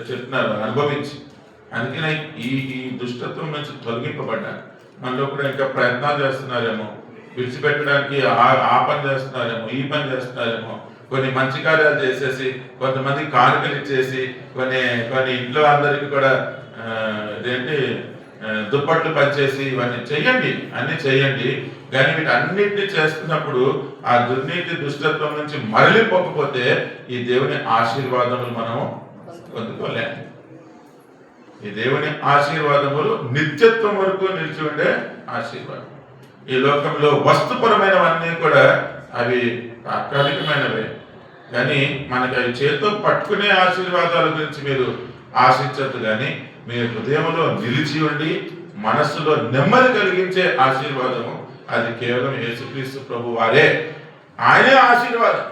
చెప్పినారు అనుభవించి. అందుకనే ఈ దుష్టత్వం నుంచి తొలగింపబడ్డారు. మనలో కూడా ఇంకా ప్రయత్నాలు చేస్తున్నారేమో, విడిచిపెట్టడానికి ఆ పని చేస్తున్నారేమో, ఈ పని చేస్తున్నారేమో, కొన్ని మంచి కార్యాలు చేసేసి కొంతమంది కానుకలు ఇచ్చేసి కొన్ని ఇంట్లో అందరికీ కూడా ఇదేంటి దుప్పట్లు పనిచేసి ఇవన్నీ చెయ్యండి, అన్ని చెయ్యండి. కానీ వీటన్నిటిని చేస్తున్నప్పుడు ఆ దుర్నీతి దుష్టత్వం నుంచి మరలిపోకపోతే ఈ దేవుని ఆశీర్వాదములు మనం పొందుకోలేము. ఈ దేవుని ఆశీర్వాదములు నిత్యత్వం వరకు నిలిచి ఉండే ఆశీర్వాదం. ఈ లోకంలో వస్తుపరమైనవన్నీ కూడా అవి తాత్కాలికమైనవే, కానీ మనకి అవి చేతితో పట్టుకునే ఆశీర్వాదాల గురించి మీరు ఆశించద్దు. కానీ మీ హృదయంలో నిలిచి ఉండి మనస్సులో నెమ్మది కలిగించే ఆశీర్వాదము అది కేవలం యేసుక్రీస్తు ప్రభు వారే. ఆయనే ఆశీర్వాదం.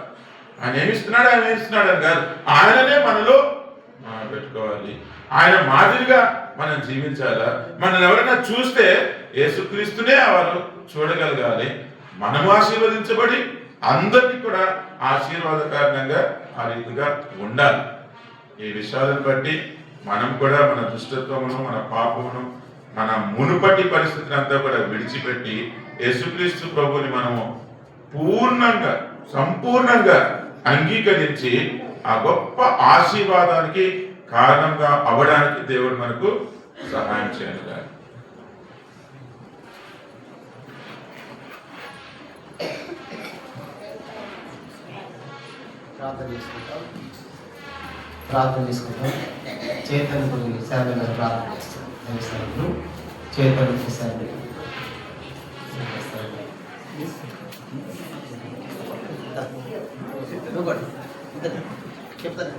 ఆయన ఏమిస్తున్నాడు అని కాదు, ఆయననే మనలో పెట్టుకోవాలి. ఆయన మాదిరిగా మనం జీవించాలా. మనం ఎవరైనా చూస్తే యేసుక్రీస్తునే వాళ్ళు చూడగలగాలి. మనము ఆశీర్వదించబడి అందరికీ కూడా ఆశీర్వాద కారణంగా ఆ రీతిగా ఉండాలి. ఈ విషయాలను బట్టి మనం కూడా మన దుష్టత్వమును, మన పాపమును, మన మునుపటి పరిస్థితిని అంతా కూడా విడిచిపెట్టి యేసుక్రీస్తు ప్రభుని మనము పూర్ణంగా సంపూర్ణంగా అంగీకరించి ఆ గొప్ప ఆశీర్వాదానికి కారణంగా అవ్వడానికి దేవుడు మనకు సహాయం చేయాలి. ప్రార్థన చేసుకుంటాం. చైతన్య శాంతి గారు ప్రార్థన చేస్తారు. చైతన్య శాంతి చెప్తాను.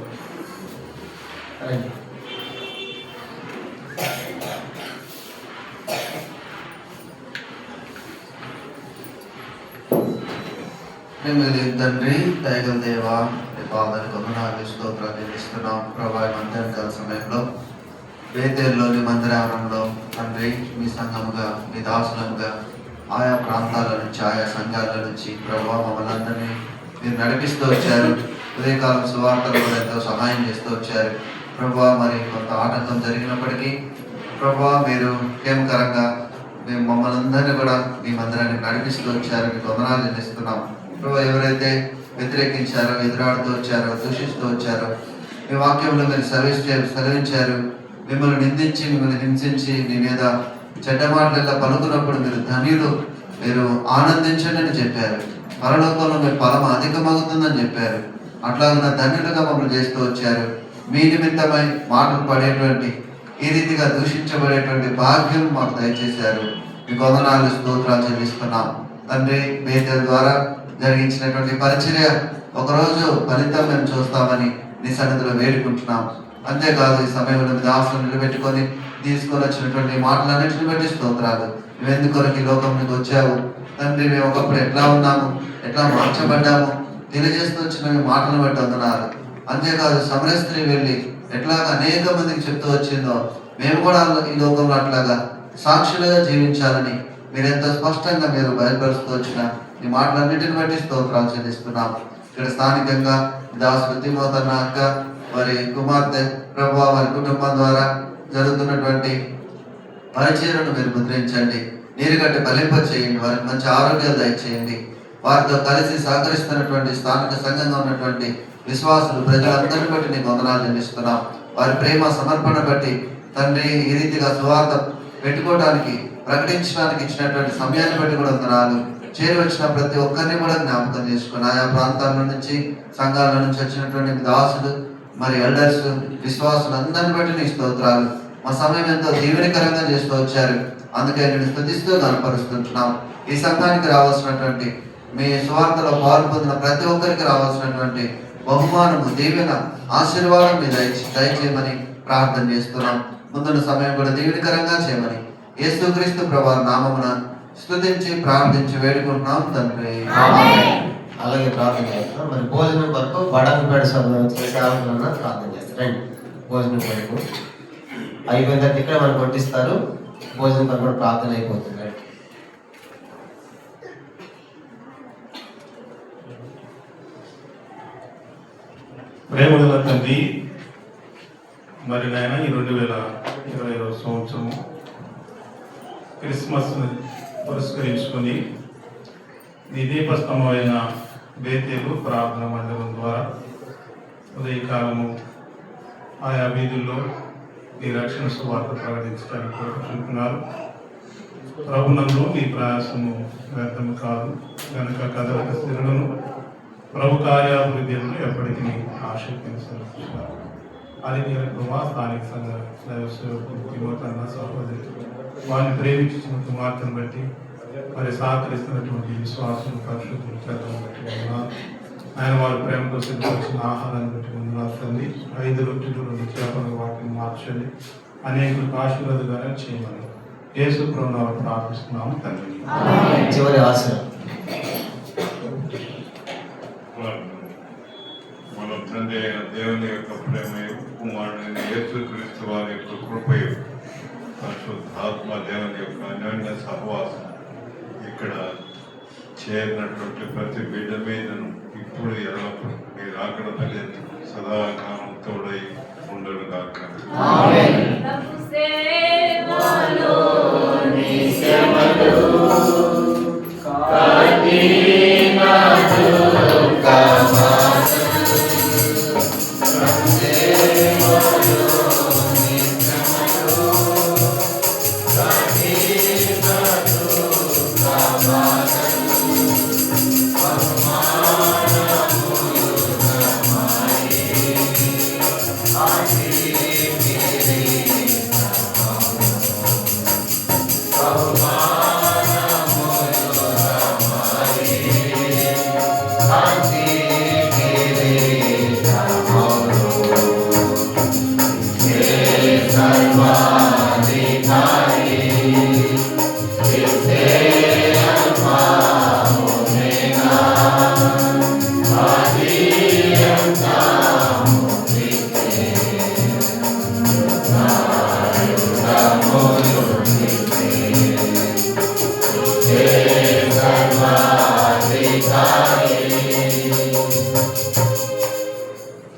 మిమ్మల్ని తండ్రి దయగల దేవా, మీ పాదానికి వందనాలు స్తోత్రాలు చెల్లిస్తున్నాం. ప్రభా, మధ్యాహ్నకాల సమయంలో బేతేలులోని మందిరావరణంలో తండ్రి మీ సంఘముగా, మీ దాసులముగా ఆయా ప్రాంతాల నుంచి, ఆయా సంఘాల నుంచి ప్రభా మమ్మల్ని అందరినీ మీరు నడిపిస్తూ వచ్చారు. ఉదయకాలం సువార్తలు కూడా ఎంతో సహాయం చేస్తూ వచ్చారు. ప్రభా, మరి కొంత ఆటంకం జరిగినప్పటికీ ప్రభా మీరు క్షేమకరంగా మేము మమ్మల్ని అందరినీ కూడా మీ మందిరాన్ని నడిపిస్తూ వచ్చారు. మీకు వందనాలు చెల్లిస్తున్నాం. ప్రభా, ఎవరైతే వ్యతిరేకించారో, ఎదురాడుతూ వచ్చారో, దూషిస్తూ వచ్చారో, మీ వాక్యంలో మీరు సెలవించారు. మిమ్మల్ని నిందించి, మిమ్మల్ని హింసించి, మీ మీద చెడ్డ మాటలెల్లా పలుకున్నప్పుడు మీరు ధన్యులు, మీరు ఆనందించండి అని చెప్పారు. పరలోకంలో మీ ఫలం అధికమవుతుందని చెప్పారు. అట్లాగే ధన్యులుగా మమ్మల్ని చేస్తూ వచ్చారు. మీ నిమిత్తమై మాటలు పడేటువంటి, ఈ రీతిగా దూషించబడేటువంటి భాగ్యం మాకు దయచేశారు. మీకు వందనాలు స్తోత్రాలు చెల్లిస్తున్నాం. తండ్రి, బేతేలు ద్వారా జరిగించినటువంటి పరిచర్య ఒకరోజు ఫలితం మేము చూస్తామని నీ సన్నిధిలో వేడుకుంటున్నాం. అంతేకాదు ఈ సమయంలో మీ దాసులు నిలబెట్టుకొని తీసుకొని వచ్చినటువంటి మాటలన్నింటిని బట్టి స్తోత్రాలు. నువ్వెందుకొరకు ఈ లోకంలోకి వచ్చావు తండ్రి, మేము ఒకప్పుడు ఎట్లా ఉన్నాము, ఎట్లా మార్చబడ్డాము తెలియజేస్తూ వచ్చిన మీ మాటలను బట్టి వందనాలు. అంతేకాదు సమరయ స్త్రీ వెళ్ళి ఎట్లాగా అనేక మందికి చెప్తూ వచ్చిందో మేము కూడా ఈ లోకంలో అట్లాగా సాక్షులుగా జీవించాలని మీరు ఎంతో స్పష్టంగా మీరు బయలుపరుస్తూ వచ్చిన ఈ మాటలన్నింటిని బట్టి స్తోత్రాలు చెల్లిస్తున్నాం. ఇక్కడ స్థానికంగా దాసులు తిమోతన్న అక్క, వారి కుమార్తె ప్రభా, వారి కుటుంబం ద్వారా జరుగుతున్నటువంటి పరిచర్యను మీరు ముద్రించండి. నీరు కట్టి ఫలింప చేయండి. వారికి మంచి ఆరోగ్యాలు దయచేయండి. వారితో కలిసి సహకరిస్తున్నటువంటి స్థానిక సంఘంగా ఉన్నటువంటి విశ్వాసులు, ప్రజలందరిని బట్టి నీకు వందనాలు చెల్లిస్తున్నాం. వారి ప్రేమ సమర్పణ బట్టి తండ్రి, ఈ రీతిగా సువార్త పెట్టుకోవడానికి, ప్రకటించడానికి ఇచ్చినటువంటి సమయాన్ని బట్టి కూడా వందనాలు. చేరి వచ్చిన ప్రతి ఒక్కరిని కూడా జ్ఞాపకం చేసుకుని ఆయా ప్రాంతాల నుంచి, సంఘాల నుంచి వచ్చినటువంటి దాసులు, మరి ఎల్డర్స్, విశ్వాసులు అందరిని బట్టి నీ స్తోత్రాలు. మా సమయం ఎంతో దీవెనకరంగా చేస్తూ వచ్చారు. అందుకే నేను స్తుతిస్తూ కనపరుస్తుంటున్నాం. ఈ సంఘానికి రావాల్సినటువంటి, మీ సువార్తలో పాలు పొందిన ప్రతి ఒక్కరికి రావాల్సినటువంటి బహుమానము, దీవెన, ఆశీర్వాదం మీద దయచేయమని ప్రార్థన చేస్తున్నాం. ముందున్న సమయం కూడా దీవెనకరంగా చేయమని యేసుక్రీస్తు ప్రభువు నామమున స్తుతించి ప్రార్థించి వేడుకుంటున్నాం తండ్రి. అలాగే ప్రార్థన చేస్తాం. మరి భోజనం వరకు బడంపేట సేవకులన్నా ప్రార్థన చేస్తారు. రండి, భోజనం వరకు అయిపోయిన తర్వాత ఇక్కడ మనకు కొట్టిస్తారు. భోజనం వరకు కూడా ప్రార్థన అయిపోతుంది. రండి. ప్రేమగల తండ్రి, మరి నాయన ఈ 2020 సంవత్సరం క్రిస్మస్ను పురస్కరించుకొని నీ దీపస్తంభమైన బేతేలు ప్రార్థన మందిరం ద్వారా ఉదయకాలము ఆయా వీధుల్లో నీ రక్షణ సువార్త ప్రకటించడానికి కోరుకుంటున్నారు. ప్రభునందు నీ ప్రయాసము వ్యర్థము కాదు కనుక కదలక స్థిరులను ప్రభు కార్యాభివృద్ధిని ఎప్పటికీ ఆసక్తిని సమర్పిస్తున్నారు. అది నేను కృపా స్థానిక సంఘ దైవ సేవకులు తిమోతన్న సహోదరి వారిని ప్రేమించిన కుమార్తెను బట్టి మరి సహకరిస్తున్నటువంటి విశ్వాసం పరిశుద్ధులు పెద్దలను బట్టి వందనాలు. ఆయన వారి ప్రేమతో సిద్ధపరిచిన ఆహారాన్ని బట్టి వందనాలు తండ్రి. 5 రొట్టెలు 2 చేపలు వాటిని మార్చండి, అనేకులకు ఆశీర్వాదగానే చేయమని యేసు ప్రభువును ప్రార్థిస్తున్నాము తండ్రి. చివరి ఆశ మన తండ్రి అయిన దేవుని యొక్క ప్రేమయు కుమారుడైన యేసుక్రీస్తు వారి యొక్క కృపయు పరిశుద్ధాత్మ దేవుని యొక్క అన్యోన్య సహవాసం ఇక్కడ చేరినటువంటి ప్రతి బిడ్డ మీదను ఇప్పుడు ఎల్లప్పుడు మీరు ఆకడ తల్లి సదాకాలం తోడై ఉండరు కాక.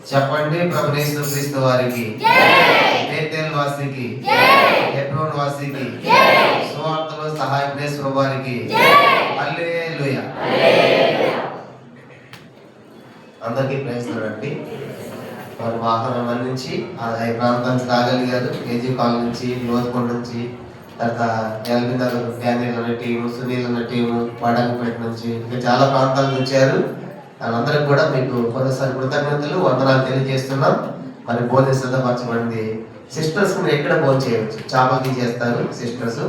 చెప్పండి. ప్రభు యేసుక్రీస్తు వారికి, బేతేలు వాసికి, హెబ్రోన్ వాసికి, సువార్తలో సహాయకుడేశ్వర వారికి హల్లెలూయా. అందరికీ ప్రయత్నండి. వారి వాహనం అందించి ఆ ప్రాంతానికి రాగలిగారు. కేజీ కాల్ నుంచి, లోతుకొండ నుంచి, తర్వాత ఎల్బీ నగర్ డ్యానియల్ అనే టీము, సునీల్ అనే టీము, వడంపేట నుంచి, ఇంకా చాలా ప్రాంతాల నుంచి వచ్చారు. వాళ్ళందరికీ కూడా మీకు మరోసారి కృతజ్ఞతలు, వందనాలు తెలియజేస్తున్నాం. మరి భోజనం సిద్ధపరచబడింది. సిస్టర్స్ మీరు ఎక్కడ భోజనం చేయవచ్చు, చాపకి చేస్తారు సిస్టర్స్.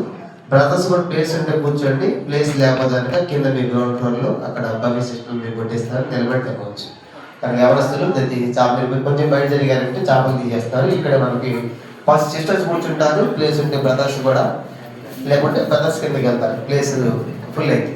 బ్రదర్స్ కూడా ప్లేస్ ఉంటే కూర్చోండి, ప్లేస్ లేకపోతే కనుక కింద మీ గ్రౌండ్ ఫ్లోర్లో అక్కడ బవి సిస్టమ్ మీరు కొట్టేస్తారు, నిలబడి తెగవచ్చు. కానీ ఎవరస్తులు చాపలు కొంచెం బయట జరిగారంటే చాపలు తీసేస్తారు. ఇక్కడ మనకి ఫస్ట్ సిస్టర్స్ కూర్చుంటారు, ప్లేస్ ఉంటే బ్రదర్స్ కూడా, లేకుంటే బ్రదర్స్ కిందకి వెళ్తారు, ప్లేస్ ఫుల్ అయితే.